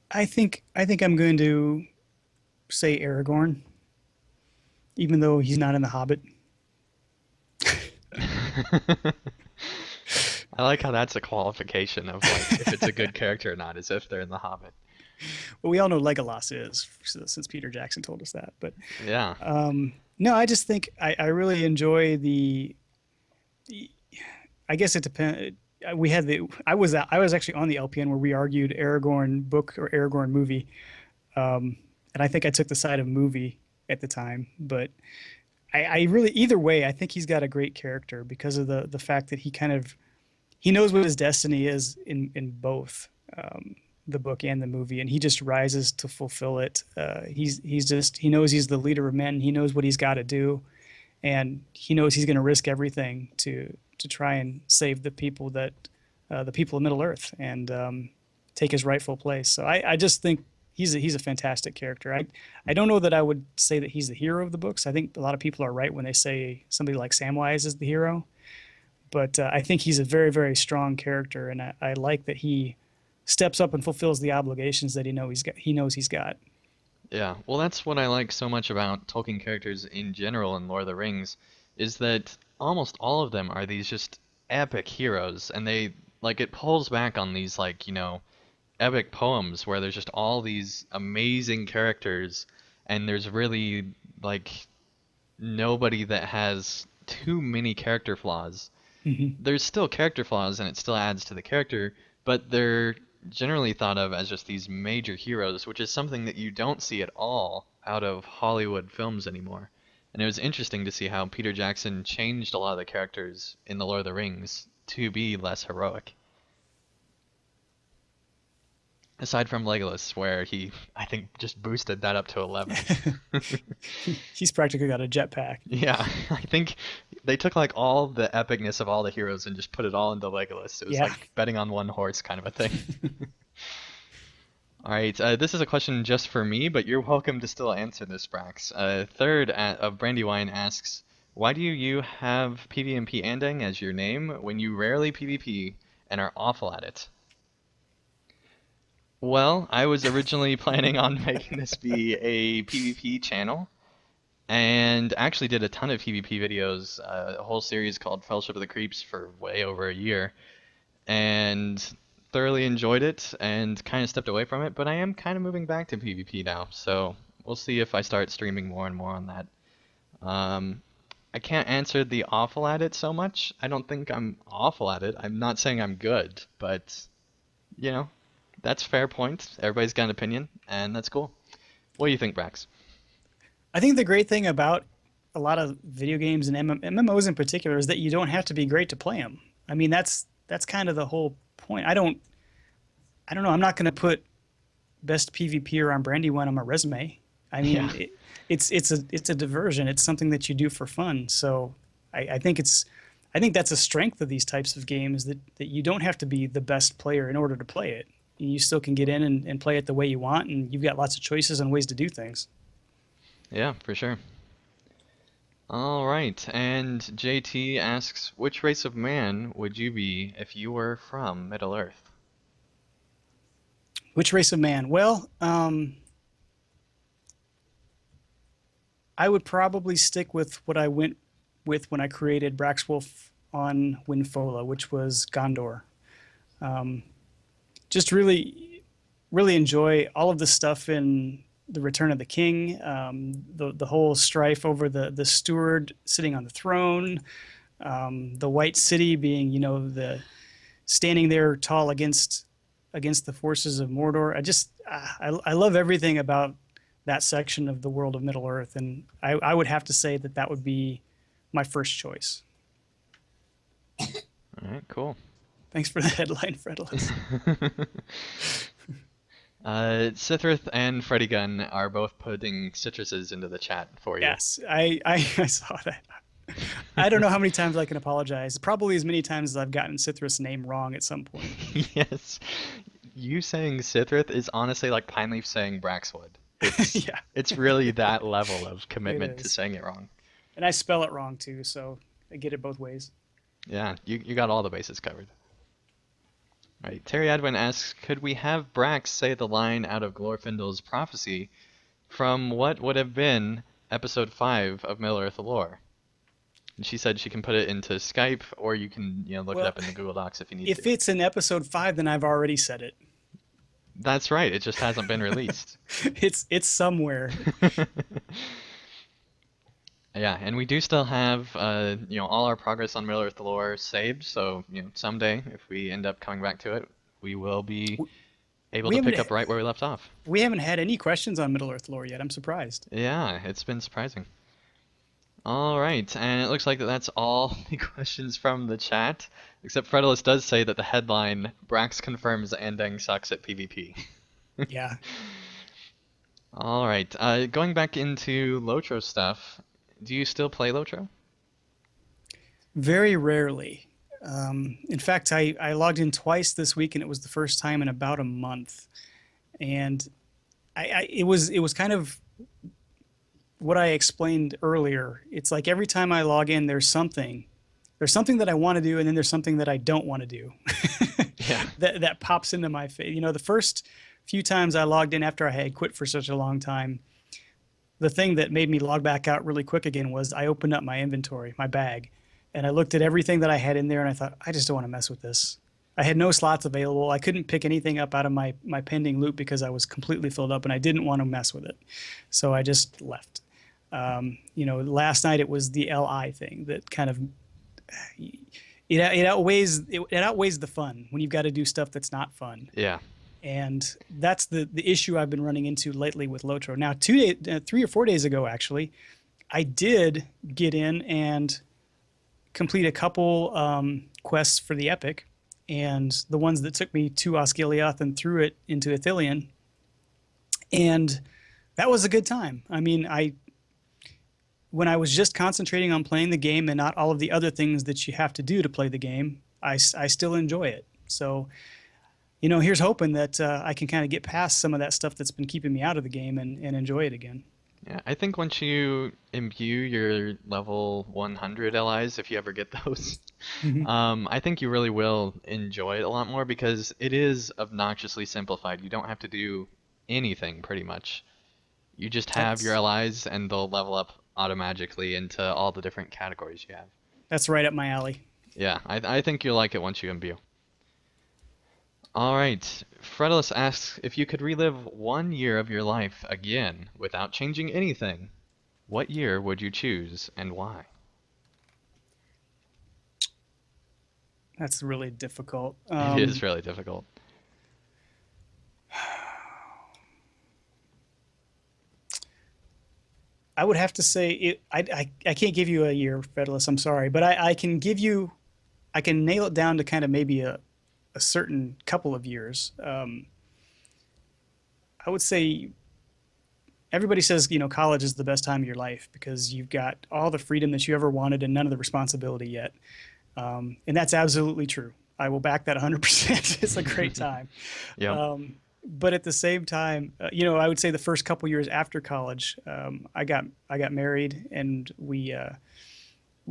I think I'm going to say Aragorn, even though he's not in The Hobbit. I like how that's a qualification of like if it's a good character or not, as if they're in The Hobbit. Well, we all know Legolas is since Peter Jackson told us that. But Yeah. no, I just think I really enjoy I guess it depends. We had the. I was actually on the LPN where we argued Aragorn book or Aragorn movie, and I think I took the side of movie at the time. But I really either way, I think he's got a great character because of the fact that he knows what his destiny is in both the book and the movie, and he just rises to fulfill it. He knows he's the leader of men. He knows what he's got to do, and he knows he's going to risk everything to try and save the people of Middle Earth and take his rightful place. So I just think he's a fantastic character. I don't know that I would say that he's the hero of the books. I think a lot of people are right when they say somebody like Samwise is the hero, but I think he's a very very strong character, and I like that he steps up and fulfills the obligations that he knows he's got. Yeah, well, that's what I like so much about Tolkien characters in general in Lord of the Rings, is that almost all of them are these just epic heroes, and they like it pulls back on these like, epic poems where there's just all these amazing characters, and there's really like nobody that has too many character flaws. Mm-hmm. There's still character flaws and it still adds to the character, but they're generally thought of as just these major heroes, which is something that you don't see at all out of Hollywood films anymore. And it was interesting to see how Peter Jackson changed a lot of the characters in The Lord of the Rings to be less heroic. Aside from Legolas, where he, I think, just boosted that up to 11. He's practically got a jetpack. Yeah, I think they took like all the epicness of all the heroes and just put it all into Legolas. It was Yeah. like betting on one horse kind of a thing. All right, this is a question just for me, but you're welcome to still answer this, Brax. Of Brandywine asks, why do you have PvP Andang as your name when you rarely PvP and are awful at it? Well, I was originally planning on making this be a PvP channel, and actually did a ton of PvP videos, a whole series called Fellowship of the Creeps for way over a year, and thoroughly enjoyed it and kind of stepped away from it, but I am kind of moving back to PvP now, so we'll see if I start streaming more and more on that. Um, I can't answer the awful at it so much. I don't think I'm awful at it. I'm not saying I'm good, but you know, that's a fair point. Everybody's got an opinion, and that's cool. What do you think, Brax? I think the great thing about a lot of video games and MMOs in particular is that you don't have to be great to play them. I mean, that's kind of the whole point. I don't know. I'm not going to put best PvPer on Brandywine on my resume. I Yeah, mean, it's a diversion. It's something that you do for fun. So I think I think that's a strength of these types of games that you don't have to be the best player in order to play it. You still can get in and play it the way you want, and you've got lots of choices and ways to do things. yeah, for sure. All right, and JT asks, which race of man would you be if you were from Middle Earth? Which race of man? Well, I would probably stick with what I went with when I created Braxwolf on Winfola, which was Gondor. Um, just really enjoy all of the stuff in the Return of the King, the whole strife over the steward sitting on the throne, the White City being the standing there tall against the forces of Mordor. I love everything about that section of the world of Middle Earth, and I would have to say that that would be my first choice. All right, cool. Thanks for the headline, Fredless. Sithrith and Freddy Gunn are both putting citruses into the chat for you. Yes, I saw that. I don't know how many times I can apologize. Probably as many times as I've gotten Citrus' name wrong at some point. Yes, you saying Sithrith is honestly like Pineleaf saying Braxwood. It's Yeah, it's really that level of it commitment to is. saying it wrong. And I spell it wrong too, so I get it both ways. Yeah, you got all the bases covered. All right, Terry Adwin asks, could we have Brax say the line out of Glorfindel's prophecy from what would have been episode 5 of Middle Earth Lore? And she said she can put it into Skype, or you can, look it Well, up in the Google Docs if you need if to. it's in episode 5, then I've already said it. That's right, it just hasn't been released. It's somewhere. Yeah, and we do still have, all our progress on Middle Earth Lore saved, so, someday, if we end up coming back to it, we will be able We to haven't pick up right where we left off. we haven't had any questions on Middle Earth lore yet. I'm surprised. Yeah, it's been surprising. All right, and it looks like that's all the questions from the chat, except Fredulous does say that the headline, Brax confirms Andang sucks at PvP. Yeah. All right, going back into Lotro stuff, do you still play Lotro? Very rarely. In fact, I logged in twice this week, and it was the first time in about a month. And it was kind of what I explained earlier. It's like every time I log in, there's something that I want to do, and then there's something that I don't want to do. Yeah. that pops into my face. The first few times I logged in after I had quit for such a long time, the thing that made me log back out really quick again was I opened up my inventory, my bag, and I looked at everything that I had in there, and I thought, I just don't want to mess with this. I had no slots available. I couldn't pick anything up out of my pending loot because I was completely filled up, and I didn't want to mess with it. So I just left. Last night it was the LI thing that kind of it outweighs the fun when you've got to do stuff that's not fun. Yeah. And that's the issue I've been running into lately with Lotro. Now, 3 or 4 days ago, actually, I did get in and complete a couple quests for the Epic, and the ones that took me to Osgiliath and through it into Ithilien. And that was a good time. I mean, when I was just concentrating on playing the game and not all of the other things that you have to do to play the game, I still enjoy it. So, here's hoping that I can kind of get past some of that stuff that's been keeping me out of the game and enjoy it again. Yeah, I think once you imbue your level 100 LIs, if you ever get those, I think you really will enjoy it a lot more because it is obnoxiously simplified. You don't have to do anything pretty much. You just have your That's allies and they'll level up automatically into all the different categories you have. That's right up my alley. Yeah, I think you'll like it once you imbue. All right. Fredulous asks if you could relive 1 year of your life again without changing anything, what year would you choose and why? That's really difficult. It is really difficult. I would have to say it. I can't give you a year, Federalist. I'm sorry, but I can give you. I can nail it down to kind of maybe a certain couple of years. I would say everybody says college is the best time of your life because you've got all the freedom that you ever wanted and none of the responsibility yet, and that's absolutely true. I will back that 100%. It's a great time. Yep. But at the same time, I would say the first couple years after college, I got married, and we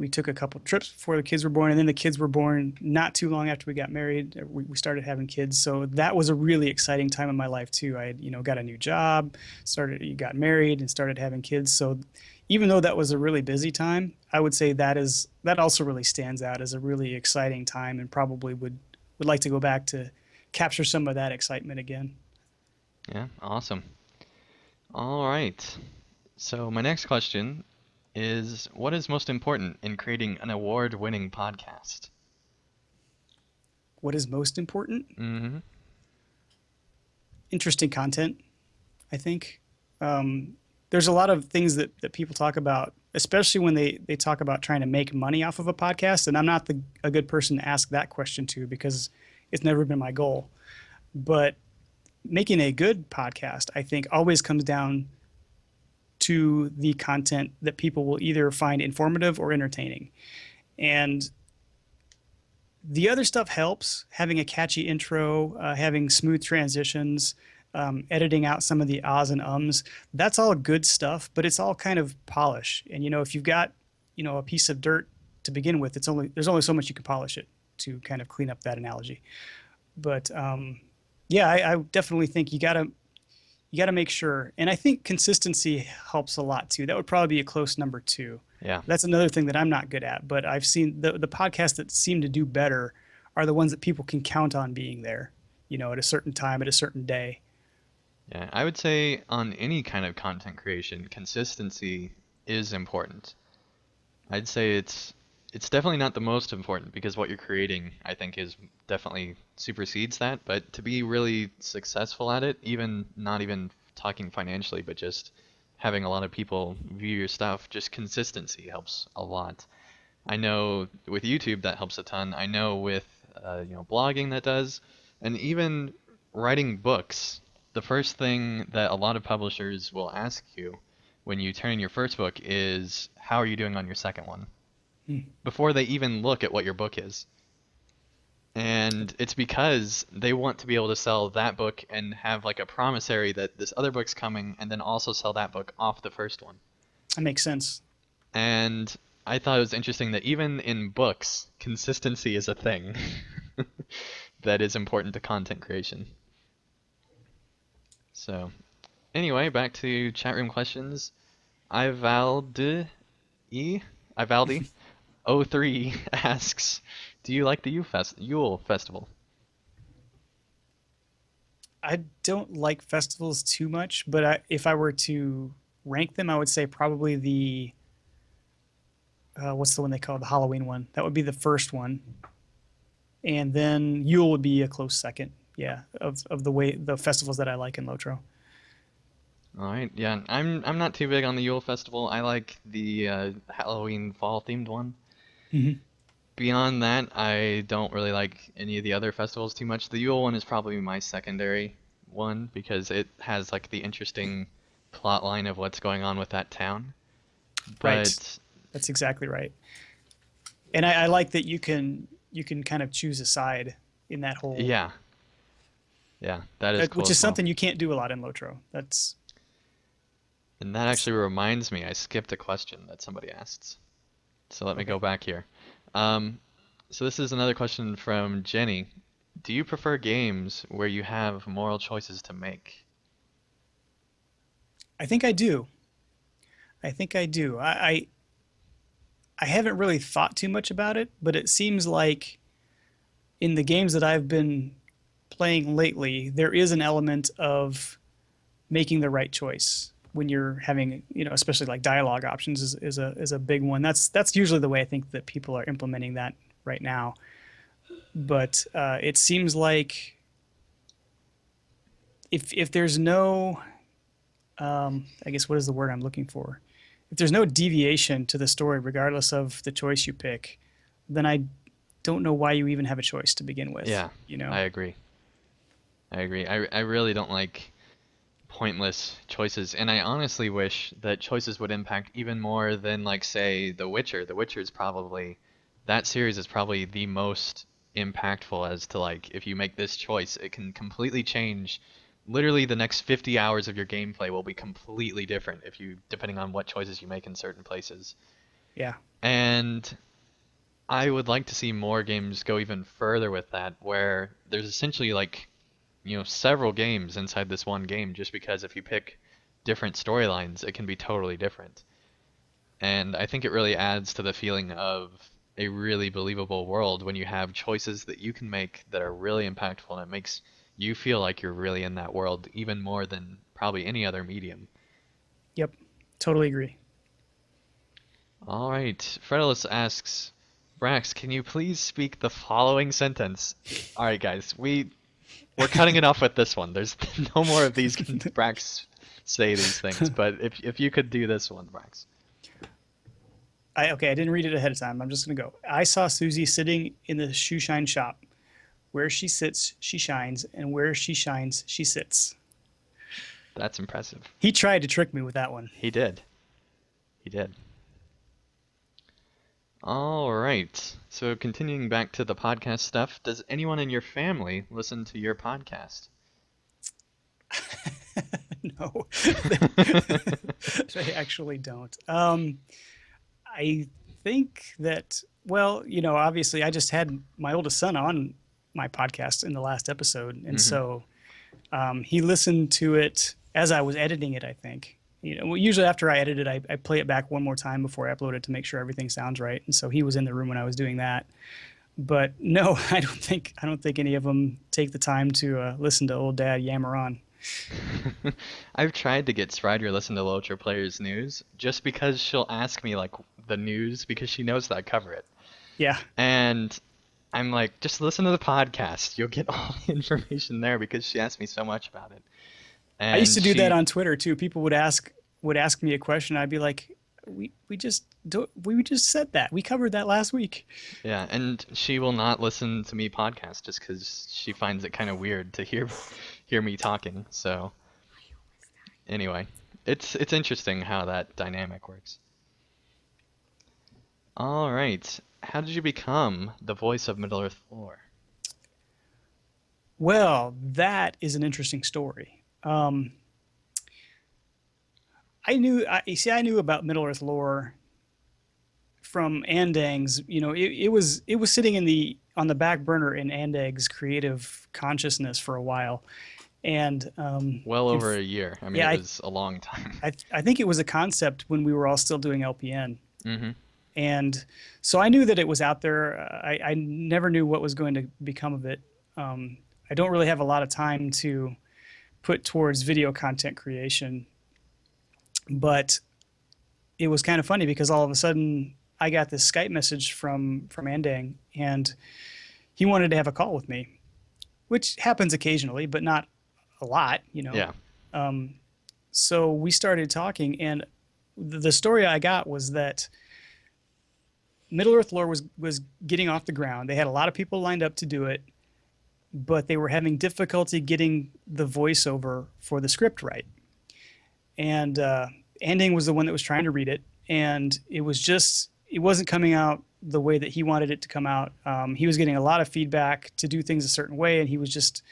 took a couple trips before the kids were born, and then the kids were born not too long after we got married. We started having kids, so that was a really exciting time in my life too. I had, got a new job, got married, and started having kids. So even though that was a really busy time, I would say that also really stands out as a really exciting time, and probably would like to go back to capture some of that excitement again. Yeah, awesome. All right. So my next question is what is most important in creating an award-winning podcast? What is most important? Mm-hmm. Interesting content, I think. There's a lot of things that people talk about, especially when they talk about trying to make money off of a podcast. And I'm not a good person to ask that question to because it's never been my goal. But making a good podcast, I think, always comes down to the content that people will either find informative or entertaining. And the other stuff helps, having a catchy intro, having smooth transitions, editing out some of the ahs and ums. That's all good stuff, but it's all kind of polish. And if you've got a piece of dirt to begin with, there's only so much you can polish it to kind of clean up that analogy. But yeah, I definitely think you gotta make sure, and I think consistency helps a lot too. That would probably be a close number two. Yeah. That's another thing that I'm not good at, but I've seen the podcasts that seem to do better are the ones that people can count on being there, at a certain time, at a certain day. Yeah, I would say on any kind of content creation, consistency is important. I'd say it's definitely not the most important because what you're creating, I think, is definitely supersedes that. But to be really successful at it, even not even talking financially, but just having a lot of people view your stuff, just consistency helps a lot. I know with YouTube that helps a ton. I know with blogging that does, and even writing books. The first thing that a lot of publishers will ask you when you turn in your first book is how are you doing on your second one? Hmm. Before they even look at what your book is. And it's because they want to be able to sell that book and have like a promissory that this other book's coming and then also sell that book off the first one. That makes sense. And I thought it was interesting that even in books, consistency is a thing that is important to content creation. So, anyway, back to chat room questions. Ivaldi, Ivaldi 03 asks, "Do you like the Yule Festival?" I don't like festivals too much, but if I were to rank them, I would say probably the what's the one they call it? The Halloween one. That would be the first one, and then Yule would be a close second. Yeah, of the festivals that I like in Lotro. All right, yeah, I'm not too big on the Yule Festival. I like the Halloween fall themed one. Hmm. Beyond that, I don't really like any of the other festivals too much. The Yule one is probably my secondary one because it has like the interesting plot line of what's going on with that town. Right, But that's exactly right. And I like that you can kind of choose a side in that whole, yeah, yeah, that is cool which is as well. something you can't do a lot in Lotro. And that That's actually reminds me, I skipped a question that somebody asked. So let me go okay. back here. Um, so this is another question from Jenny. Do you prefer games where you have moral choices to make? I think I do. I think I do. I haven't really thought too much about it, but it seems like in the games that I've been playing lately, there is an element of making the right choice when you're having, especially like dialogue options is a big one. That's usually the way I think that people are implementing that right now. But it seems like if there's no, I guess what is the word I'm looking for? If there's no deviation to the story, regardless of the choice you pick, then I don't know why you even have a choice to begin with. Yeah, You know? I agree. I agree. I really don't like pointless choices, and I honestly wish that choices would impact even more than, like, say, The Witcher. The Witcher is probably, that series is probably the most impactful as to, like, if you make this choice, it can completely change. Literally, the next 50 hours of your gameplay will be completely different if you, depending on what choices you make in certain places. Yeah. And I would like to see more games go even further with that, where there's essentially like, several games inside this one game, just because if you pick different storylines, it can be totally different. And I think it really adds to the feeling of a really believable world when you have choices that you can make that are really impactful, and it makes you feel like you're really in that world even more than probably any other medium. Yep. Totally agree. All right, Fredelus asks, Brax, can you please speak the following sentence? All right, guys, we're cutting it off with this one. There's no more of these can Brax say these things, but if you could do this one, Brax. Okay, I didn't read it ahead of time. I'm just gonna go. I saw Susie sitting in the shoe shine shop. Where she sits, she shines, and where she shines, she sits. That's impressive. He tried to trick me with that one. He did. He did. All right. So continuing back to the podcast stuff, does anyone in your family listen to your podcast? No, they actually don't. I think that, well, obviously, I just had my oldest son on my podcast in the last episode, and hmm so he listened to it as I was editing it. I think. Well, usually after I edit it, I play it back one more time before I upload it to make sure everything sounds right. And so he was in the room when I was doing that. But no, I don't think any of them take the time to listen to old dad yammer on. I've tried to get Strider to listen to Lotra Players news just because she'll ask me like the news because she knows that I cover it. Yeah, And I'm like, just listen to the podcast. You'll get all the information there because she asked me so much about it. I used to And do that she, on Twitter too. People would ask me a question. I'd be like, we just said that. We covered that last week. yeah, and she will not listen to me podcast just because she finds it kind of weird to hear me talking. So anyway, it's interesting how that dynamic works. All right, how did you become the voice of Middle Earth lore? Well, that is an interesting story. I knew about Middle Earth lore from Andang's. It was sitting on the back burner in Andang's creative consciousness for a while, and Well over a year. I mean, yeah, it I, was a long time. I think it was a concept when we were all still doing LPN, hmm and so I knew that it was out there. I never knew what was going to become of it. I don't really have a lot of time to put towards video content creation, but it was kind of funny because all of a sudden I got this Skype message from Andang, and he wanted to have a call with me, which happens occasionally, but not a lot. Yeah. Um, so we started talking, and the story I got was that Middle Earth lore was getting off the ground. They had a lot of people lined up to do it, but they were having difficulty getting the voiceover for the script right. And Anding was the one that was trying to read it, and it wasn't coming out the way that he wanted it to come out. He was getting a lot of feedback to do things a certain way, and he was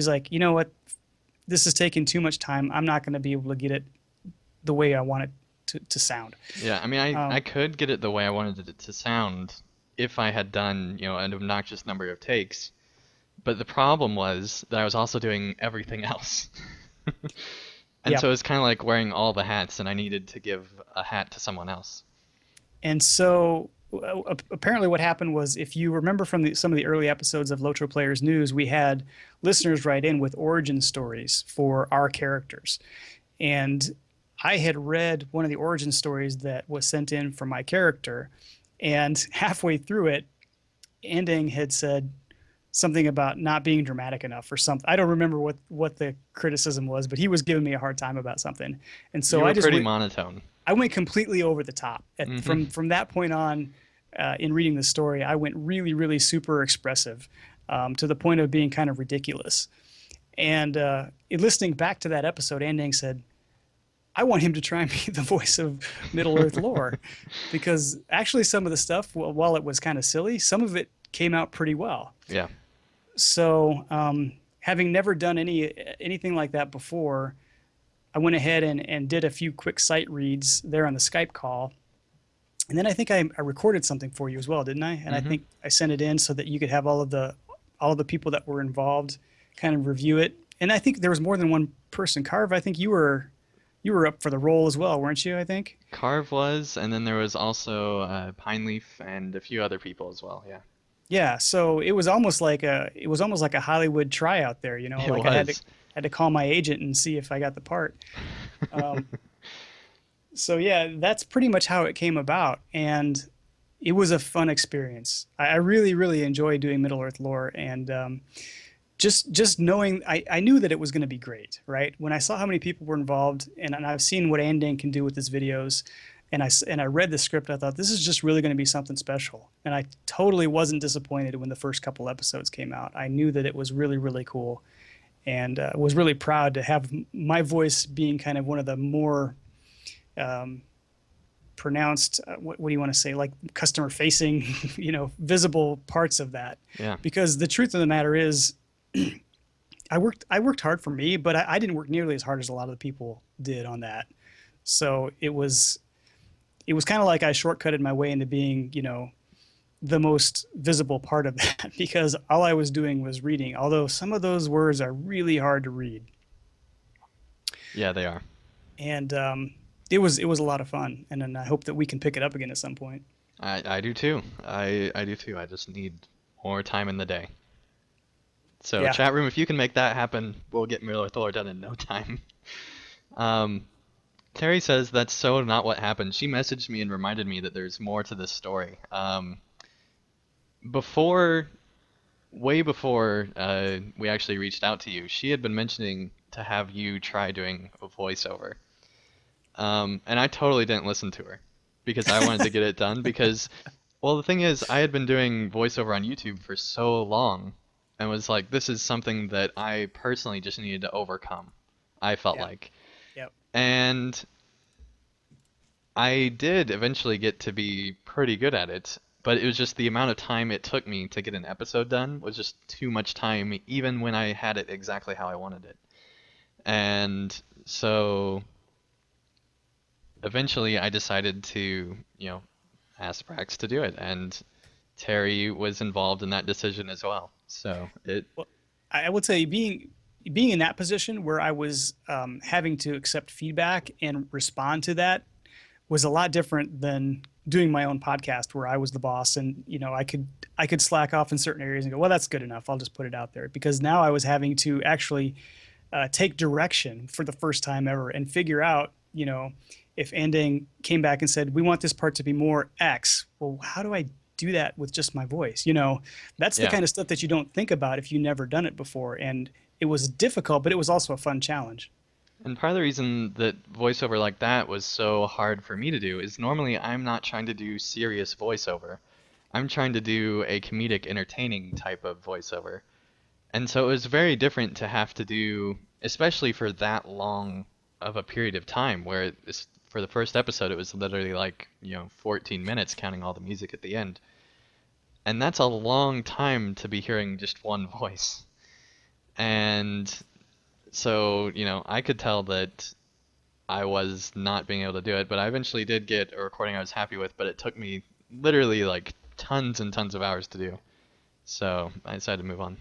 like, you know what, this is taking too much time. I'm not going to be able to get it the way I want it to sound. Yeah, I mean, I Um, could get it the way I wanted it to sound if I had done, an obnoxious number of takes. But the problem was that I was also doing everything else. And Yeah. so it's kind of like wearing all the hats, and I needed to give a hat to someone else. And so apparently what happened was, if you remember from some of the early episodes of Lotro Players News, we had listeners write in with origin stories for our characters. And I had read one of the origin stories that was sent in for my character. And halfway through it, Anding had said something about not being dramatic enough or something. I don't remember what the criticism was, but he was giving me a hard time about something. And so You were pretty monotone. I went completely over the top. Hmm. From that point on, in reading the story, I went really, really super expressive, to the point of being kind of ridiculous. And in listening back to that episode, Andang said, I want him to try and be the voice of Middle Earth lore, because actually some of the stuff, while it was kind of silly, some of it came out pretty well. Yeah. So, having never done anything like that before, I went ahead and did a few quick sight reads there on the Skype call. And then I think I recorded something for you as well, didn't I? And I Hmm. think I sent it in so that you could have all of the people that were involved kind of review it. And I think there was more than one person. Carve, I think you were up for the role as well, weren't you? I think. Carve was, and then there was also Pine Leaf and a few other people as well. Yeah. Yeah. So it was almost like a Hollywood tryout there. You know, It like was. had to call my agent and see if I got the part. Um, so yeah, that's pretty much how it came about, and it was a fun experience. I really really enjoyed doing Middle Earth lore, and just knowing I knew that it was going to be great, right? When I saw how many people were involved, and I've seen what Andan can do with his videos, and I read the script, I thought this is just really going to be something special, and I totally wasn't disappointed when the first couple episodes came out. I knew that it was really really cool, and was really proud to have my voice being kind of one of the more um, pronounced, what do you want to say, like customer facing, visible parts of that. Yeah. Because the truth of the matter is, I worked hard for me, but I didn't work nearly as hard as a lot of the people did on that. So it was kind of like I shortcutted my way into being, the most visible part of that, because all I was doing was reading, although some of those words are really hard to read. Yeah, they are. And it was a lot of fun, and then I hope that we can pick it up again at some point. I do too. I do too. I just need more time in the day. So Yeah. chat room, if you can make that happen, we'll get Mirror Thor done in no time. Um, Terry says that's so not what happened. She messaged me and reminded me that there's more to this story. Before, way before we actually reached out to you, she had been mentioning to have you try doing a voiceover. And I totally didn't listen to her because I wanted to get it done because, well, the thing is, I had been doing voiceover on YouTube for so long and was like, this is something that I personally just needed to overcome, I felt Yeah. like. Yep. And I did eventually get to be pretty good at it, but it was just the amount of time it took me to get an episode done was just too much time, even when I had it exactly how I wanted it. And so eventually I decided to, ask Brax to do it, and Terry was involved in that decision as well. So it, Well, I would say being in that position where I was having to accept feedback and respond to that was a lot different than doing my own podcast where I was the boss, and I could slack off in certain areas and go, well, that's good enough. I'll just put it out there, because now I was having to actually take direction for the first time ever and figure out, if Andang came back and said, we want this part to be more X, well, how do I do that with just my voice? That's the yeah. kind of stuff that you don't think about if you've never done it before. And it was difficult, but it was also a fun challenge. And part of the reason that voiceover like that was so hard for me to do is normally I'm not trying to do serious voiceover. I'm trying to do a comedic, entertaining type of voiceover. And so it was very different to have to do, especially for that long of a period of time, where for the first episode it was literally like, 14 minutes counting all the music at the end. And that's a long time to be hearing just one voice. And so, I could tell that I was not being able to do it, but I eventually did get a recording I was happy with, but it took me literally like tons and tons of hours to do. So I decided to move on.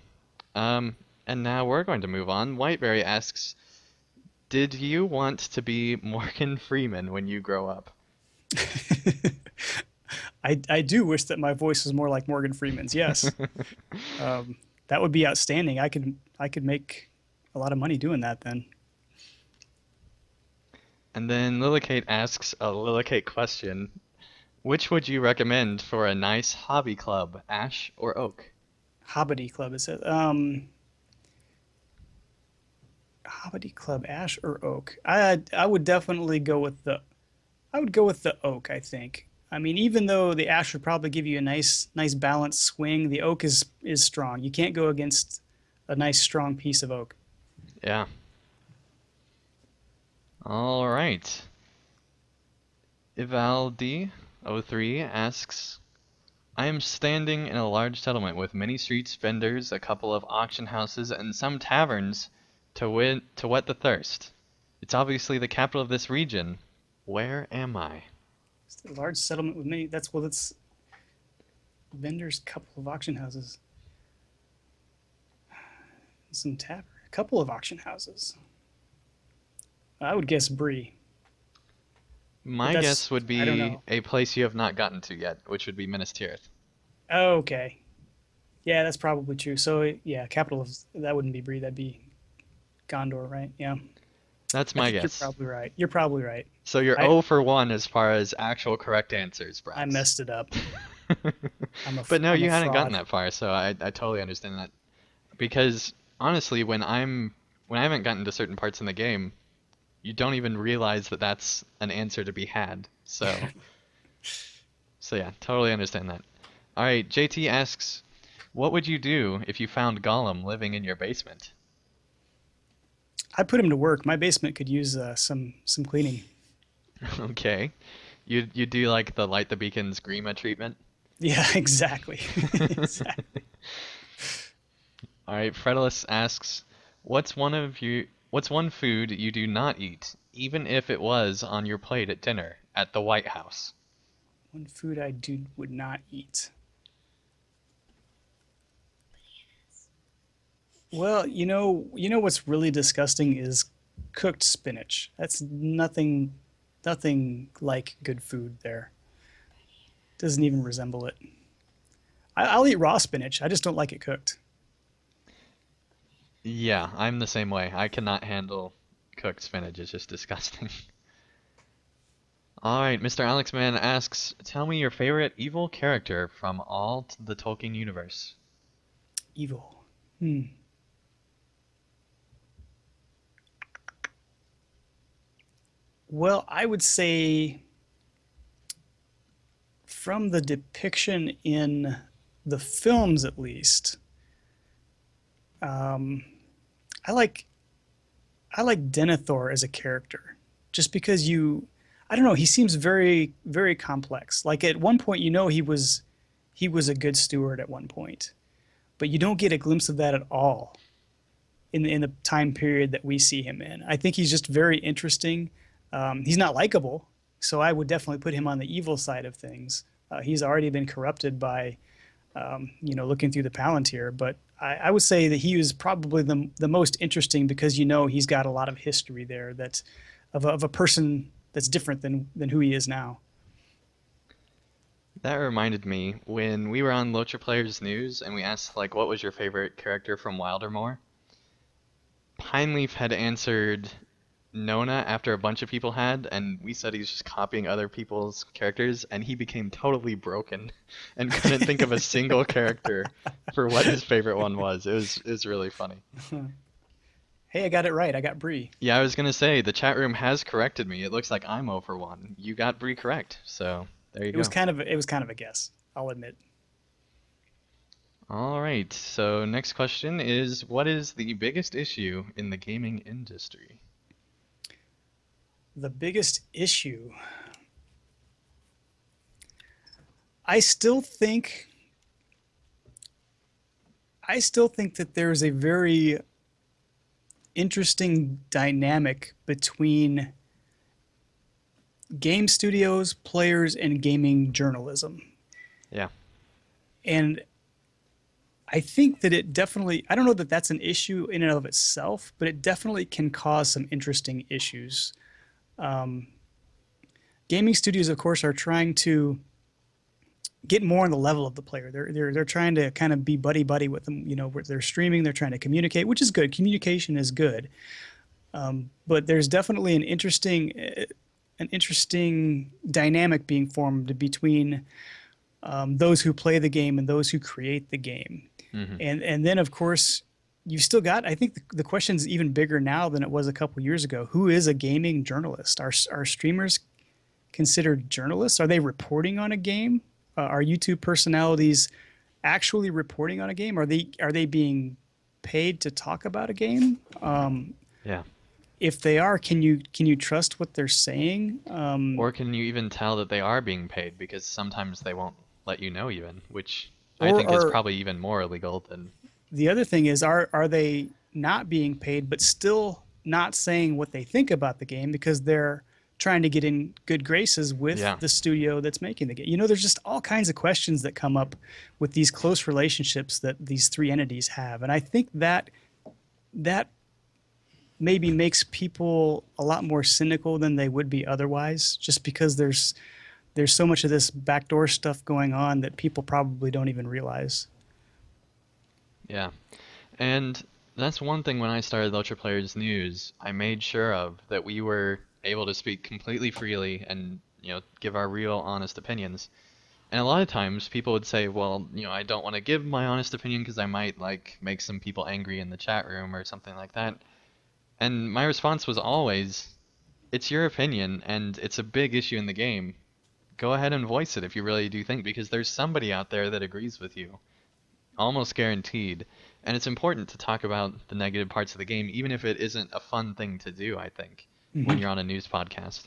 Um, and now we're going to move on. Whiteberry asks, Did you want to be Morgan Freeman when you grow up? I do wish that my voice was more like Morgan Freeman's. Yes, um, that would be outstanding. I could make a lot of money doing that then. And then Lillicate asks a Lillicate question. Which would you recommend for a nice hobby club, Ash or Oak? Hobbity Club, it says. Hobbity Club, Ash or Oak? I would definitely go with the I would go with the Oak, I think. I mean, even though the Ash would probably give you a nice balanced swing, the Oak is strong. You can't go against a nice strong piece of oak. Yeah. All right. Ivaldi03 asks, I am standing in a large settlement with many streets, vendors, a couple of auction houses, and some taverns to whet the thirst. It's obviously the capital of this region. Where am I? It's a large settlement with many. That's well, that's vendors, couple of auction houses, some tavern, a couple of auction houses. I would guess Bree, but My that's guess would I don't be know. a place you have not gotten to yet, which would be Minas Tirith. Okay, yeah, that's probably true. So yeah, capital of that wouldn't be Bree. That'd be Gondor, right? Yeah, That's I my think you're guess. probably right. You're probably right. So you're I 0 for 1 as far as actual correct answers, I Brax. messed it up. But no, I'm a you hadn't gotten fraud. that far, so I totally understand that. Because honestly, when I haven't gotten to certain parts in the game, you don't even realize that that's an answer to be had. So yeah, totally understand that. All right, JT asks, what would you do if you found Gollum living in your basement? I put him to work. My basement could use some cleaning. Okay, you do like the light the beacons Grima treatment. Yeah, exactly. Exactly. All right, Fredulus asks, what's one food you do not eat, even if it was on your plate at dinner at the White House? One food I do would not eat. Well, you know what's really disgusting is cooked spinach. That's nothing like good food there. Doesn't even resemble it. I'll eat raw spinach. I just don't like it cooked. Yeah, I'm the same way. I cannot handle cooked spinach. It's just disgusting. All right, Mr. Alex Man asks, tell me your favorite evil character from the Tolkien universe. Evil. Hmm. Well, I would say from the depiction in the films, at least, um, I like I like Denethor as a character, just because I don't know, he seems very complex. Like at one point, he was a good steward at one point, but you don't get a glimpse of that at all in the time period that we see him in. I think he's just very interesting. He's not likable, so I would definitely put him on the evil side of things. He's already been corrupted by looking through the Palantir. But I would say that he was probably the most interesting because he's got a lot of history there that of a person that's different than who he is now. That reminded me when we were on Lotra Players News and we asked like what was your favorite character from Wildermore? Pineleaf had answered Nona after a bunch of people had, and we said he's just copying other people's characters, and he became totally broken and couldn't think of a single character for what his favorite one was. It was really funny. Hey, I got it right. I got Bree. Yeah, I was gonna say the chat room has corrected me. It looks like I'm 0 for 1. You got Bree correct, so there you go. It was kind of a guess. I'll admit. All right, so next question is what is the biggest issue in the gaming industry? The biggest issue. I still think I still think that there's a very interesting dynamic between game studios, players, and gaming journalism. Yeah. And I think that it definitely, I don't know that that's an issue in and of itself, but it definitely can cause some interesting issues. Um, Gaming studios, of course, are trying to get more on the level of the player. They're trying to kind of be buddy buddy with them. You know, where they're streaming, they're trying to communicate, which is good. Communication is good, but there's definitely an interesting dynamic being formed between those who play the game and those who create the game. Hmm. And then of course you've still got, I think the question's even bigger now than it was a couple years ago. Who is a gaming journalist? Are streamers considered journalists? Are they reporting on a game? Are YouTube personalities actually reporting on a game? Are they being paid to talk about a game? Yeah. If they are, can you trust what they're saying? Or can you even tell that they are being paid because sometimes they won't let you know even, which I Or think is are probably even more illegal than the other thing is, are they not being paid but still not saying what they think about the game because they're trying to get in good graces with yeah. the studio that's making the game? You know, there's just all kinds of questions that come up with these close relationships that these three entities have, and I think that maybe makes people a lot more cynical than they would be otherwise, just because there's so much of this backdoor stuff going on that people probably don't even realize. Yeah. And that's one thing when I started Ultra Players News, I made sure of that we were able to speak completely freely and, give our real honest opinions. And a lot of times people would say, well, I don't want to give my honest opinion because I might like make some people angry in the chat room or something like that. And my response was always, it's your opinion and it's a big issue in the game. Go ahead and voice it if you really do think, because there's somebody out there that agrees with you. Almost guaranteed. And it's important to talk about the negative parts of the game, even if it isn't a fun thing to do, I think, when Mm-hmm. you're on a news podcast.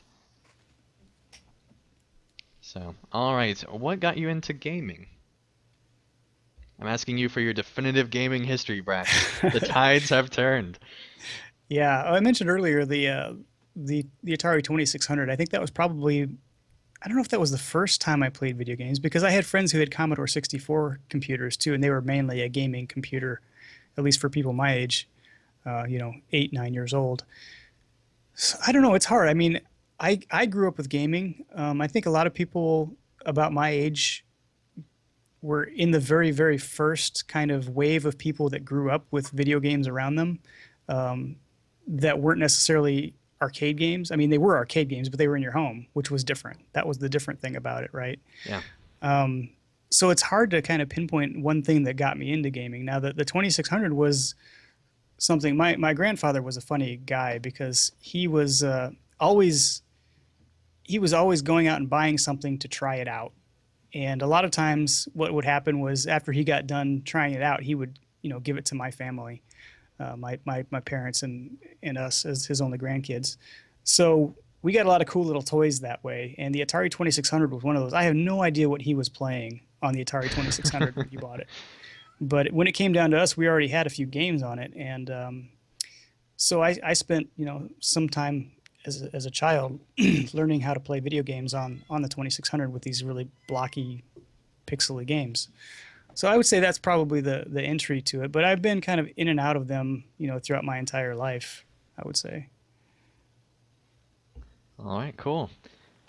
So, alright, what got you into gaming? I'm asking you for your definitive gaming history, Brax. The tides have turned. Yeah, I mentioned earlier the Atari 2600. I think that was probably, I don't know if that was the first time I played video games, because I had friends who had Commodore 64 computers too, and they were mainly a gaming computer, at least for people my age, 8, 9 years old. So, I don't know. It's hard. I mean, I grew up with gaming. I think a lot of people about my age were in the very, very first kind of wave of people that grew up with video games around them, um, that weren't necessarily arcade games. I mean, they were arcade games, but they were in your home, which was different. That was the different thing about it, right? Yeah. Um, so it's hard to kind of pinpoint one thing that got me into gaming. Now, the 2600 was something. My grandfather was a funny guy because always he was always going out and buying something to try it out. And a lot of times, what would happen was after he got done trying it out, he would, give it to my family, my parents and us as his only grandkids. So we got a lot of cool little toys that way. And the Atari 2600 was one of those. I have no idea what he was playing on the Atari 2600 when he bought it. But when it came down to us, we already had a few games on it. And so I spent, some time as a child learning how to play video games on the 2600 with these really blocky, pixely games. So I would say that's probably the entry to it. But I've been kind of in and out of them, throughout my entire life, I would say. Alright, cool.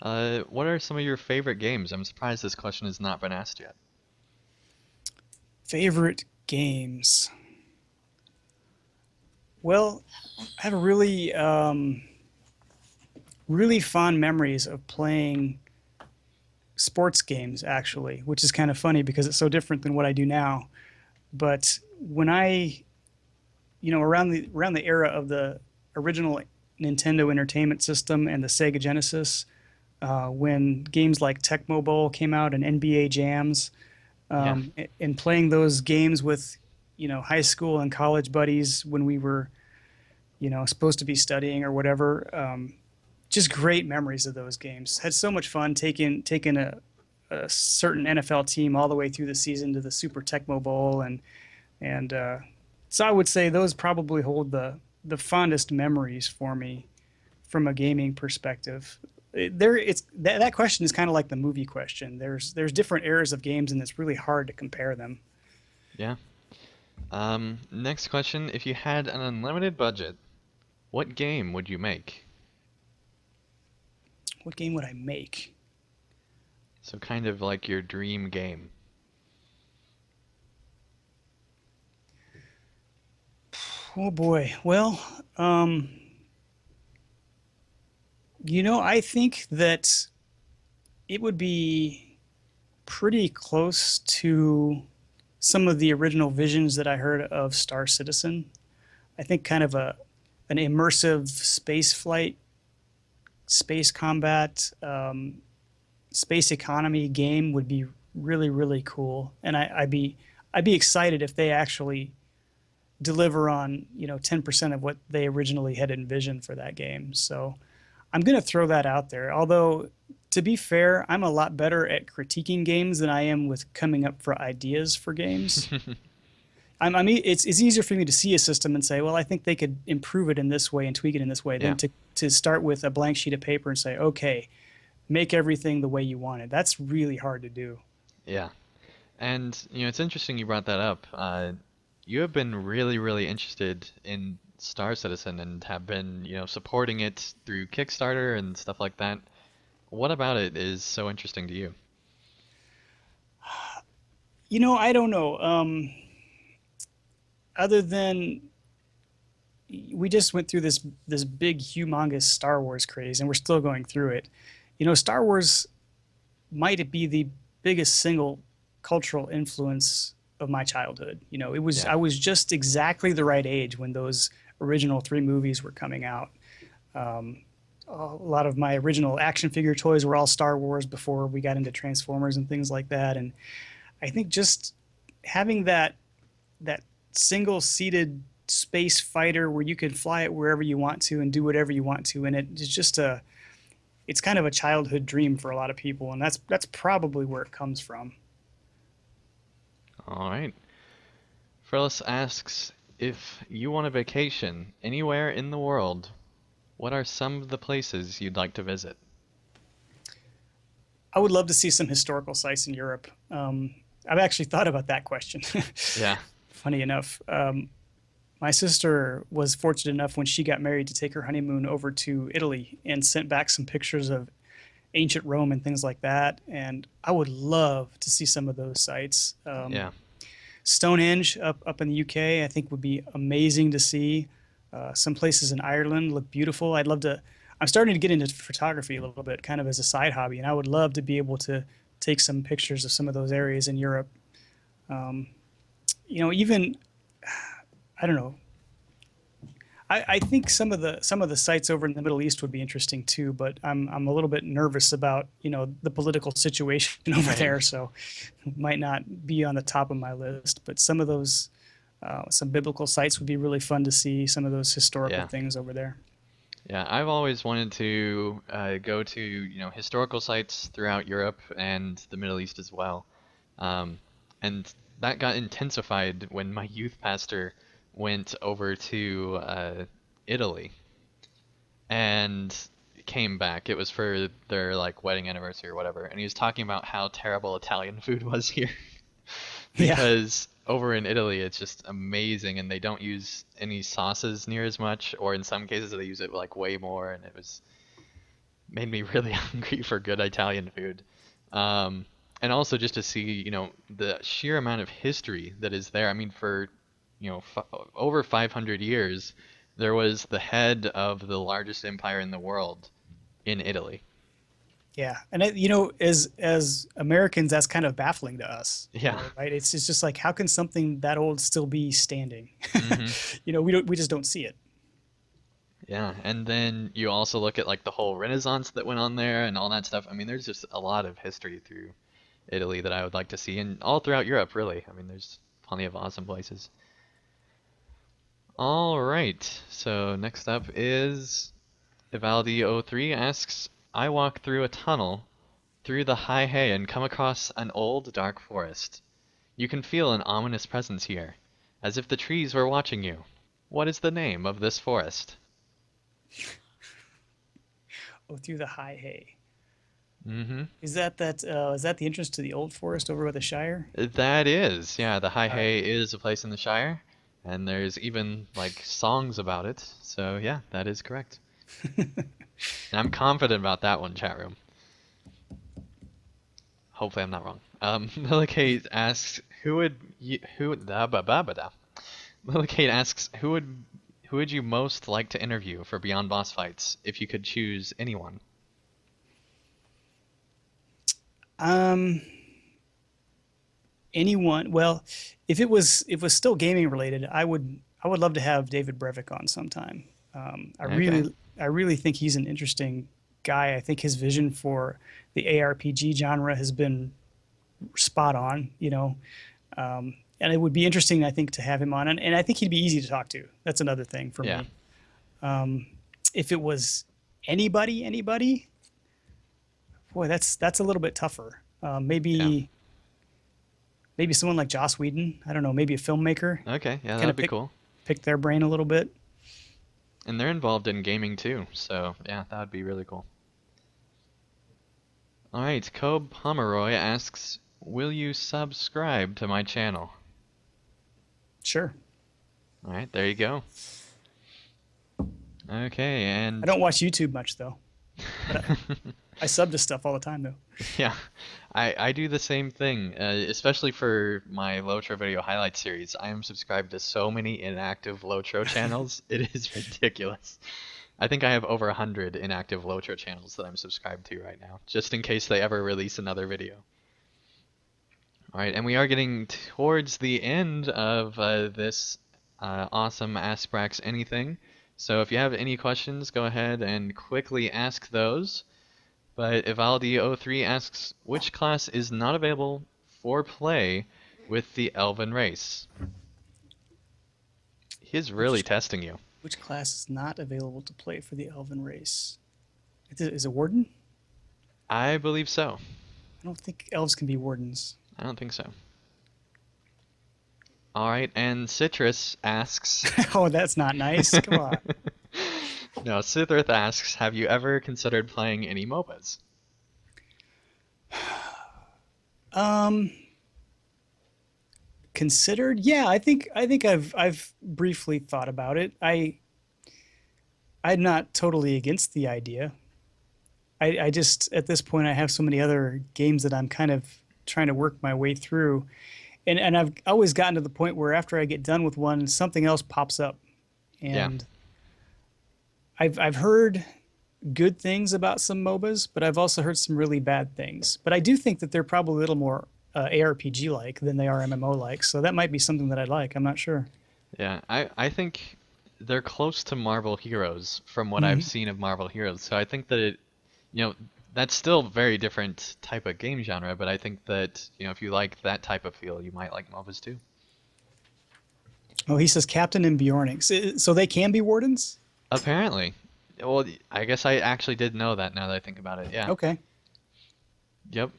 What are some of your favorite games? I'm surprised this question has not been asked yet. Favorite games. Well, I have really fond memories of playing sports games, actually, which is kind of funny because it's so different than what I do now. But when around the era of the original Nintendo Entertainment System and the Sega Genesis, when games like Tecmo Bowl came out and NBA Jams, Yeah. and playing those games with, high school and college buddies when we were, supposed to be studying or whatever. Just great memories of those games. Had so much fun taking a certain NFL team all the way through the season to the Super Tecmo Bowl, and so I would say those probably hold the fondest memories for me from a gaming perspective. That question is kind of like the movie question. There's different eras of games, and it's really hard to compare them. Yeah. Next question. If you had an unlimited budget, what game would you make? What game would I make? So kind of like your dream game. Oh boy. Well, um, I think that it would be pretty close to some of the original visions that I heard of Star Citizen. I think kind of a an immersive space flight, space combat, space economy game would be really really cool, and I'd be excited if they actually deliver on 10% of what they originally had envisioned for that game. So I'm going to throw that out there. Although, to be fair, I'm a lot better at critiquing games than I am with coming up for ideas for games. It's easier for me to see a system and say, well, I think they could improve it in this way and tweak it in this way than Yeah, to start with a blank sheet of paper and say, okay, make everything the way you want it. That's really hard to do. yeah. And it's interesting you brought that up. You have been really, really interested in Star Citizen and have been, supporting it through Kickstarter and stuff like that. What about it is so interesting to you? I don't know. Other than we just went through this big, humongous Star Wars craze, and we're still going through it. Star Wars might be the biggest single cultural influence of my childhood. It was Yeah, I was just exactly the right age when those original three movies were coming out. Um, a lot of my original action figure toys were all Star Wars before we got into Transformers and things like that. And I think just having that single seated space fighter where you can fly it wherever you want to and do whatever you want to, and it's kind of a childhood dream for a lot of people, and that's probably where it comes from. all right. Frillis asks, if you want a vacation anywhere in the world, what are some of the places you'd like to visit? I would love to see some historical sites in Europe. I've actually thought about that question. Yeah, Funny enough, my sister was fortunate enough when she got married to take her honeymoon over to Italy and sent back some pictures of ancient Rome and things like that. And I would love to see some of those sites. yeah, Stonehenge up in the UK, I think would be amazing to see. Some places in Ireland look beautiful. I'd love to. I'm starting to get into photography a little bit, kind of as a side hobby, and I would love to be able to take some pictures of some of those areas in Europe. Um, Even I don't know. I think some of the sites over in the Middle East would be interesting too, but I'm a little bit nervous about the political situation over right. there, so might not be on the top of my list. But some biblical sites would be really fun to see. Some of those historical Yeah. things over there. Yeah, I've always wanted to go to, historical sites throughout Europe and the Middle East as well. Um, and that got intensified when my youth pastor went over to Italy and came back. It was for their like wedding anniversary or whatever, and he was talking about how terrible Italian food was here Yeah, because over in Italy it's just amazing and they don't use any sauces near as much, or in some cases they use it like way more, and it was made me really hungry for good Italian food. Um, and also just to see, the sheer amount of history that is there. I mean, for, f over 500 years, there was the head of the largest empire in the world in Italy. yeah, and as Americans, that's kind of baffling to us, Yeah. right? It's just like how can something that old still be standing? Hmm. We just don't see it. Yeah, and then you also look at like the whole Renaissance that went on there and all that stuff. I mean, there's just a lot of history through Italy that I would like to see, and all throughout Europe, really. I mean, there's plenty of awesome places. All right. So next up is Ivaldi03 asks, I walk through a tunnel through the high hay and come across an old dark forest. You can feel an ominous presence here, as if the trees were watching you. What is the name of this forest? Oh, through the high hay. Mm-hmm. Is that the entrance to the Old Forest over by the Shire? That is, yeah, the High All right. Hay is a place in the Shire, and there's even like songs about it. So yeah, that is correct. And I'm confident about that one, chat room. Hopefully I'm not wrong. Millicate asks who would you, who da ba ba ba da. Millicate asks who would you most like to interview for Beyond Boss Fights if you could choose anyone? Um, anyone? Well, if it was still gaming related, I would love to have David Brevik on sometime. Okay. I really think he's an interesting guy. I think his vision for the ARPG genre has been spot on. And it would be interesting, I think, to have him on, and I think he'd be easy to talk to. That's another thing for Yeah. me. If it was anybody, boy, that's a little bit tougher. Yeah. Maybe someone like Joss Whedon. I don't know. Maybe a filmmaker. Okay. Yeah, Kind that'd of be cool. pick their brain a little bit. And they're involved in gaming too, so yeah, that would be really cool. All right, Cobb Pomeroy asks, "Will you subscribe to my channel?" Sure. All right, there you go. Okay, I and don't watch YouTube much though, but I sub to stuff all the time though. yeah, I do the same thing, especially for my Lotro video highlight series. I am subscribed to so many inactive Lotro channels. It is ridiculous. I think I have over 100 inactive Lotro channels that I'm subscribed to right now, just in case they ever release another video. All right, and we are getting towards the end of this awesome Ask Brax Anything. So if you have any questions, go ahead and quickly ask those. But Ivaldi03 asks, which class is not available for play with the Elven race? He's really Which testing you. which class is not available to play for the Elven race? Is it Warden? I believe so. I don't think elves can be wardens. I don't think so. All right, and Citrus asks. Oh, that's not nice. Come on. No, Sithrith asks, have you ever considered playing any MOBAs? Um, Considered? Yeah, I think I've briefly thought about it. I'm not totally against the idea. I just at this point I have so many other games that I'm kind of trying to work my way through, and I've always gotten to the point where after I get done with one, something else pops up, Yeah, and I've heard good things about some MOBAs, but I've also heard some really bad things. But I do think that they're probably a little more ARPG like than they are MMO like, so that might be something that I'd like. I'm not sure. yeah. I think they're close to Marvel Heroes from what I've Hmm. seen of Marvel Heroes. So I think that you know, that's still a very different type of game genre, but I think that, if you like that type of feel, you might like MOBAs too. Oh, he says Captain and Bjorning. So they can be wardens? Apparently. Well, I guess I actually did know that now that I think about it. Yeah. Okay. Yep.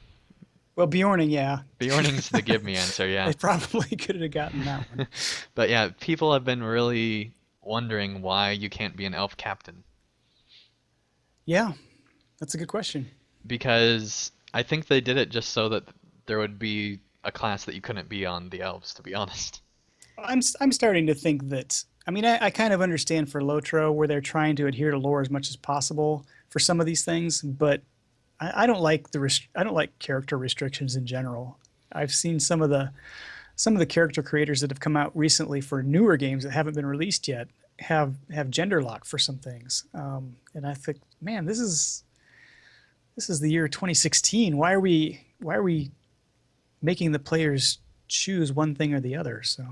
Well, Bjorning, yeah. Bjorning's the give me answer, They yeah. probably could have gotten that one. But yeah, people have been really wondering why you can't be an elf captain. Yeah, that's a good question. Because I think they did it just so that there would be a class that you couldn't be on the elves, to be honest. I'm starting to think that. I mean, I kind of understand for Lotro where they're trying to adhere to lore as much as possible for some of these things, but I don't like I don't like character restrictions in general. I've seen some of the character creators that have come out recently for newer games that haven't been released yet have gender lock for some things, and I think, man, this is the year 2016. Why are we making the players choose one thing or the other? So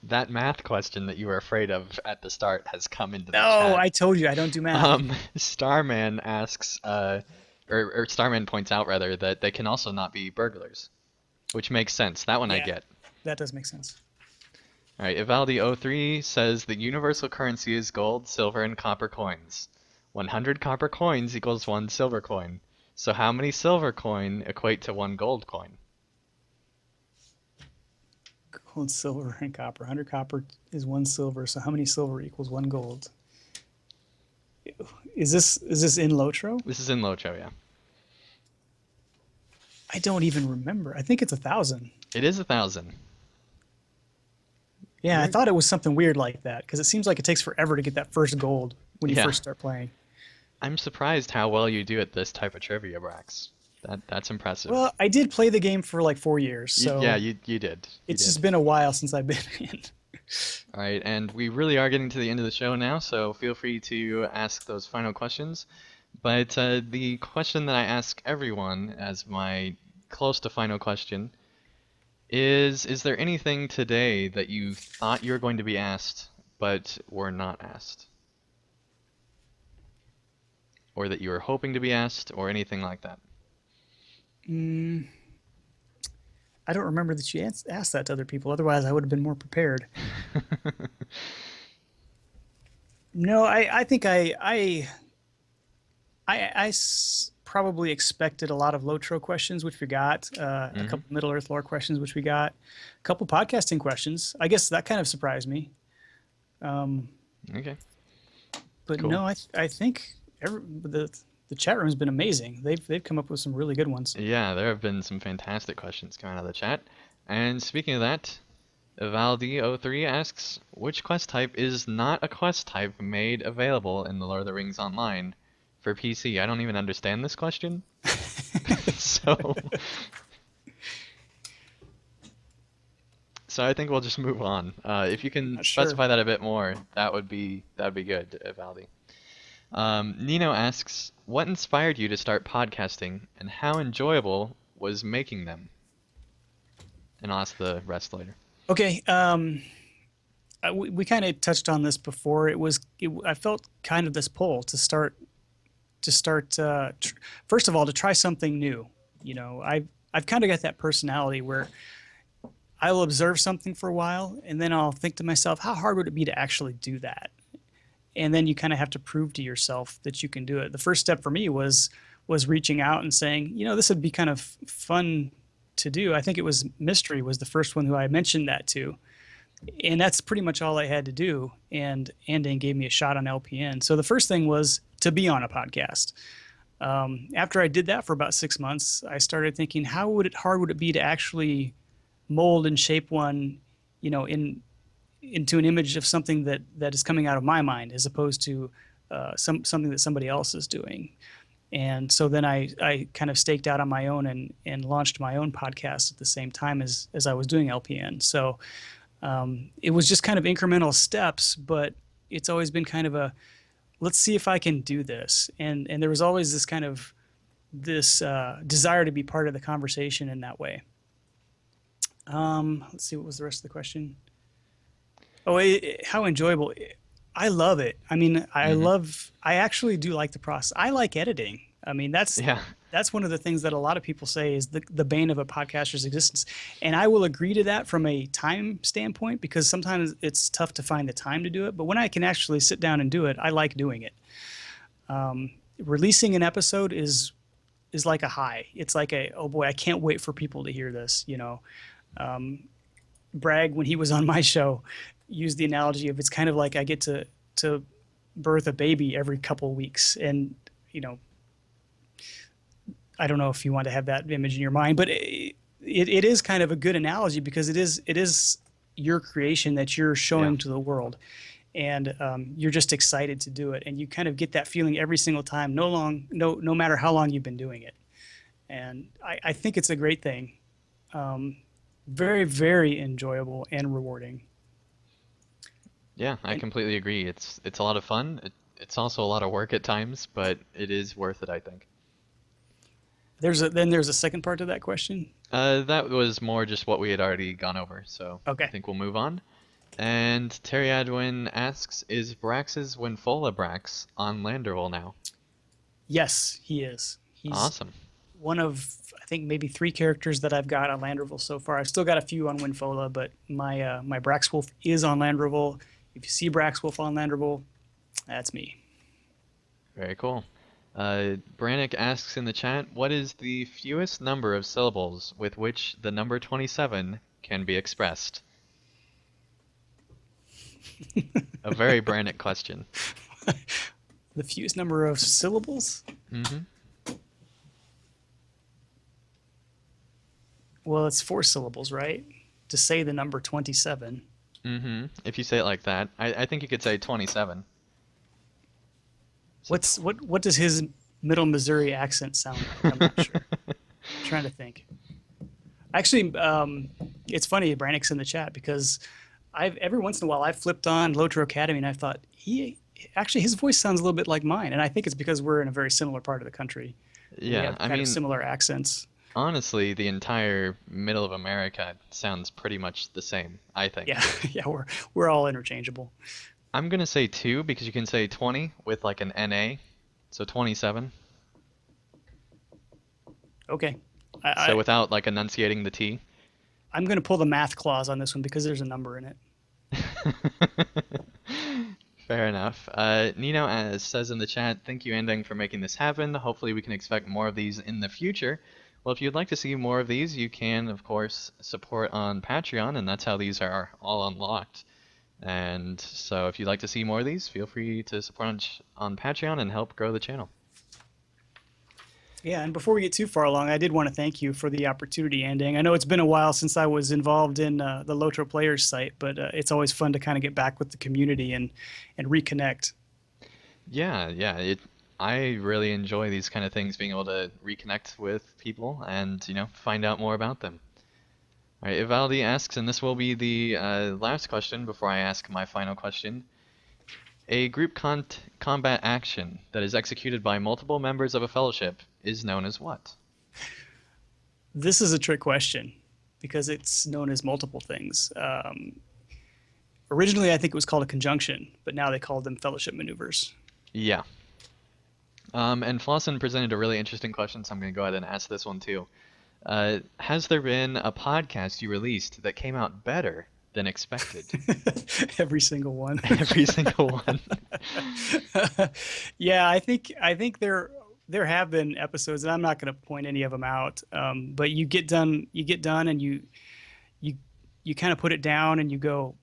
That math question that you were afraid of at the start has come into the no, chat. I told you I don't do math. Starman asks, or Starman points out rather, that they can also not be burglars, which makes sense. That one I Yeah, get. that does make sense. All right, Ivaldi03 says the universal currency is gold, silver, and copper coins. 100 copper coins equals 1 silver coin. So how many silver coin equate to 1 gold coin? Gold, silver, and copper. 100 copper is one silver. So how many silver equals one gold? Is this in Lotro? This is in Locho, yeah. I don't even remember. I think it's 1,000. It is 1,000. Yeah, I You're, thought it was something weird like that because it seems like it takes forever to get that first gold when you yeah. first start playing. I'm surprised how well you do at this type of trivia, Brax. That's impressive. Well, I did play the game for like 4 years, Yeah, so you did. You it's did. just been a while since I've been in. All right, and we really are getting to the end of the show now, so feel free to ask those final questions. But the question that I ask everyone as my close to final question is there anything today that you thought you were going to be asked but were not asked? Or that you were hoping to be asked, or anything like that? Mm, I don't remember that you asked that to other people. Otherwise, I would have been more prepared. No, I think probably expected a lot of Lotro questions, which we got, a Hmm. couple Middle Earth lore questions, which we got, a couple podcasting questions. I guess that kind of surprised me. Um, Okay, but cool. no, I think the chat room has been amazing. They've come up with some really good ones. Yeah, there have been some fantastic questions coming out of the chat. And speaking of that, Valdi03 asks, which quest type is not a quest type made available in the Lord of the Rings Online for PC? I don't even understand this question. So, so I think we'll just move on. If you can Not sure. specify that a bit more, that would be good, Valdi. Nino asks, what inspired you to start podcasting, and how enjoyable was making them? And I'll ask the rest later. Okay. We kind of touched on this before. I felt kind of this pull to start first of all to try something new. I've kind of got that personality where I'll observe something for a while and then I'll think to myself, how hard would it be to actually do that? And then you kind of have to prove to yourself that you can do it. The first step for me was reaching out and saying, this would be kind of fun to do. I think it was Mystery was the first one who I mentioned that to, and that's pretty much all I had to do. And Andan gave me a shot on LPN. So the first thing was to be on a podcast. After I did that for about 6 months, I started thinking, how hard would it be to actually mold and shape one, into an image of something that is coming out of my mind, as opposed to something that somebody else is doing. And so then I kind of staked out on my own and launched my own podcast at the same time as I was doing LPN. So it was just kind of incremental steps, but it's always been kind of a let's see if I can do this. And there was always this kind of this desire to be part of the conversation in that way. Let's see, what was the rest of the question? Oh, how enjoyable! I love it. I mean, Hmm. I actually do like the process. I like editing. I mean, Yeah. that's one of the things that a lot of people say is the bane of a podcaster's existence. And I will agree to that from a time standpoint because sometimes it's tough to find the time to do it. But when I can actually sit down and do it, I like doing it. Releasing an episode is like a high. It's like oh boy, I can't wait for people to hear this. Bragg, when he was on my show, used the analogy of it's kind of like I get to birth a baby every couple of weeks, and you know, I don't know if you want to have that image in your mind, but it is kind of a good analogy because it is your creation that you're Yeah. showing to the world, and you're just excited to do it, and you kind of get that feeling every single time, no matter how long you've been doing it, and I think it's a great thing. Very, very enjoyable and rewarding. Yeah, I And completely agree. It's a lot of fun. It's also a lot of work at times, but it is worth it, I think. there's a second part to that question. That was more just what we had already gone over, so I Okay. think we'll move on. And Terry Adwin asks, is Brax's Winfola Brax on Landerville now? Yes, he is. He's Awesome. one of I think maybe 3 characters that I've got on Landreval so far. I've still got a few on Winfola, but my Braxwolf is on Landreval. If you see Braxwolf on Landreval, that's me. Very cool. Brannick asks in the chat, what is the fewest number of syllables with which the number 27 can be expressed? A very Brannick question. The fewest number of syllables? Mm-hmm. Well, it's 4 syllables, right? To say the number 27. Mm-hmm. If you say it like that, I think you could say 27. So What does his middle Missouri accent sound like? I'm not sure. I'm trying to think. Actually, it's funny, Brannick's in the chat because I've every once in a while I've flipped on Lotro Academy and I thought he actually his voice sounds a little bit like mine, and I think it's because we're in a very similar part of the country. We yeah, have I kind of mean, similar accents. honestly, the entire middle of America sounds pretty much the same, I Yeah, think. yeah, we're all interchangeable. I'm gonna say 2 because you can say 20 with like an NA, so 27. Okay, So I without like enunciating the T. I'm going to pull the math clause on this one because there's a number in it. Fair enough. Nino says in the chat, thank you, Ending, for making this happen. Hopefully, we can expect more of these in the future. Well, if you'd like to see more of these, you can, of course, support on Patreon, and that's how these are all unlocked. And so, if you'd like to see more of these, feel free to support on Patreon and help grow the channel. Yeah, and before we get too far along, I did want to thank you for the opportunity, Anding. I know it's been a while since I was involved in the Lotro Players site, but it's always fun to kind of get back with the community and reconnect. Yeah, yeah. I really enjoy these kind of things, being able to reconnect with people and, find out more about them. All right, Ivaldi asks, and this will be the last question before I ask my final question. A group combat action that is executed by multiple members of a fellowship is known as what? This is a trick question because it's known as multiple things. Originally, I think it was called a conjunction, but now they call them fellowship maneuvers. Yeah. And Flossin presented a really interesting question, so I'm going to go ahead and ask this one too. Has there been a podcast you released that came out better than expected? Every single one. Every single one. Yeah, I think there have been episodes, and I'm not going to point any of them out. But you get done, and you you kind of put it down, and you go,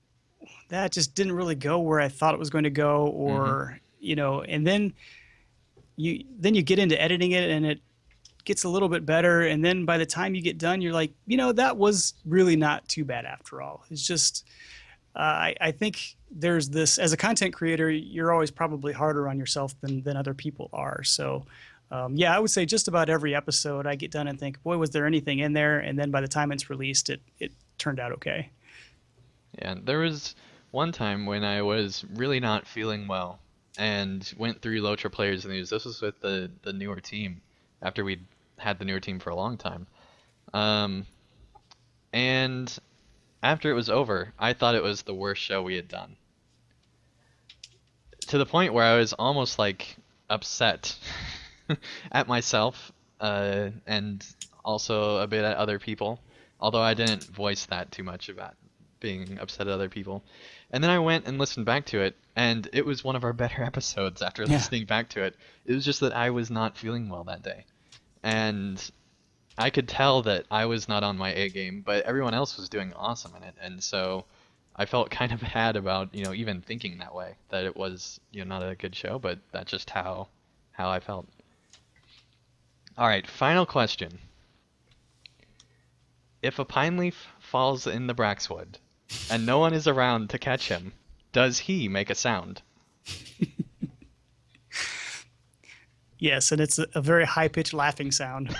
that just didn't really go where I thought it was going to go, Hmm. or and then you get into editing it, and it gets a little bit better, and then by the time you get done, you're like, that was really not too bad after all. It's just I think there's this as a content creator, you're always probably harder on yourself than other people are. So, yeah, I would say just about every episode I get done and think, boy, was there anything in there? And then by the time it's released, it turned out okay. Yeah, there was one time when I was really not feeling well and went through Lotra Players News. This was with the newer team after we'd had the newer team for a long time. Um, and after it was over, I thought it was the worst show we had done. To the point where I was almost like upset at myself, and also a bit at other people. Although I didn't voice that too much about being upset at other people. And then I went and listened back to it, and it was one of our better episodes after Yeah. listening back to it. It was just that I was not feeling well that day. And I could tell that I was not on my A game, but everyone else was doing awesome in it. And so I felt kind of bad about, even thinking that way, that it was, not a good show, but that's just how I felt. All right, final question. If a pine leaf falls in the Braxwood and no one is around to catch him, does he make a sound? Yes, and it's a very high pitched laughing sound.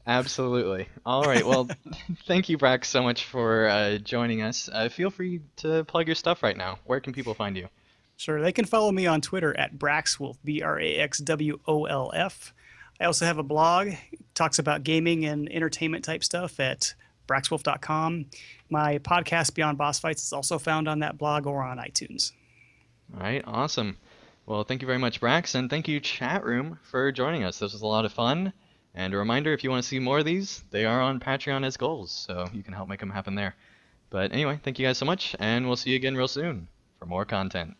Absolutely. All right. Well, thank you, Brax, so much for joining us. Feel free to plug your stuff right now. Where can people find you? Sure, they can follow me on Twitter at Braxwolf, Braxwolf. I also have a blog, it talks about gaming and entertainment type stuff at braxwolf.com. My podcast, Beyond Boss Fights, is also found on that blog or on iTunes. All right. Awesome. Well, thank you very much, Brax, and thank you, chat room, for joining us. This was a lot of fun. And a reminder, if you want to see more of these, they are on Patreon as goals, so you can help make them happen there. But anyway, thank you guys so much, and we'll see you again real soon for more content.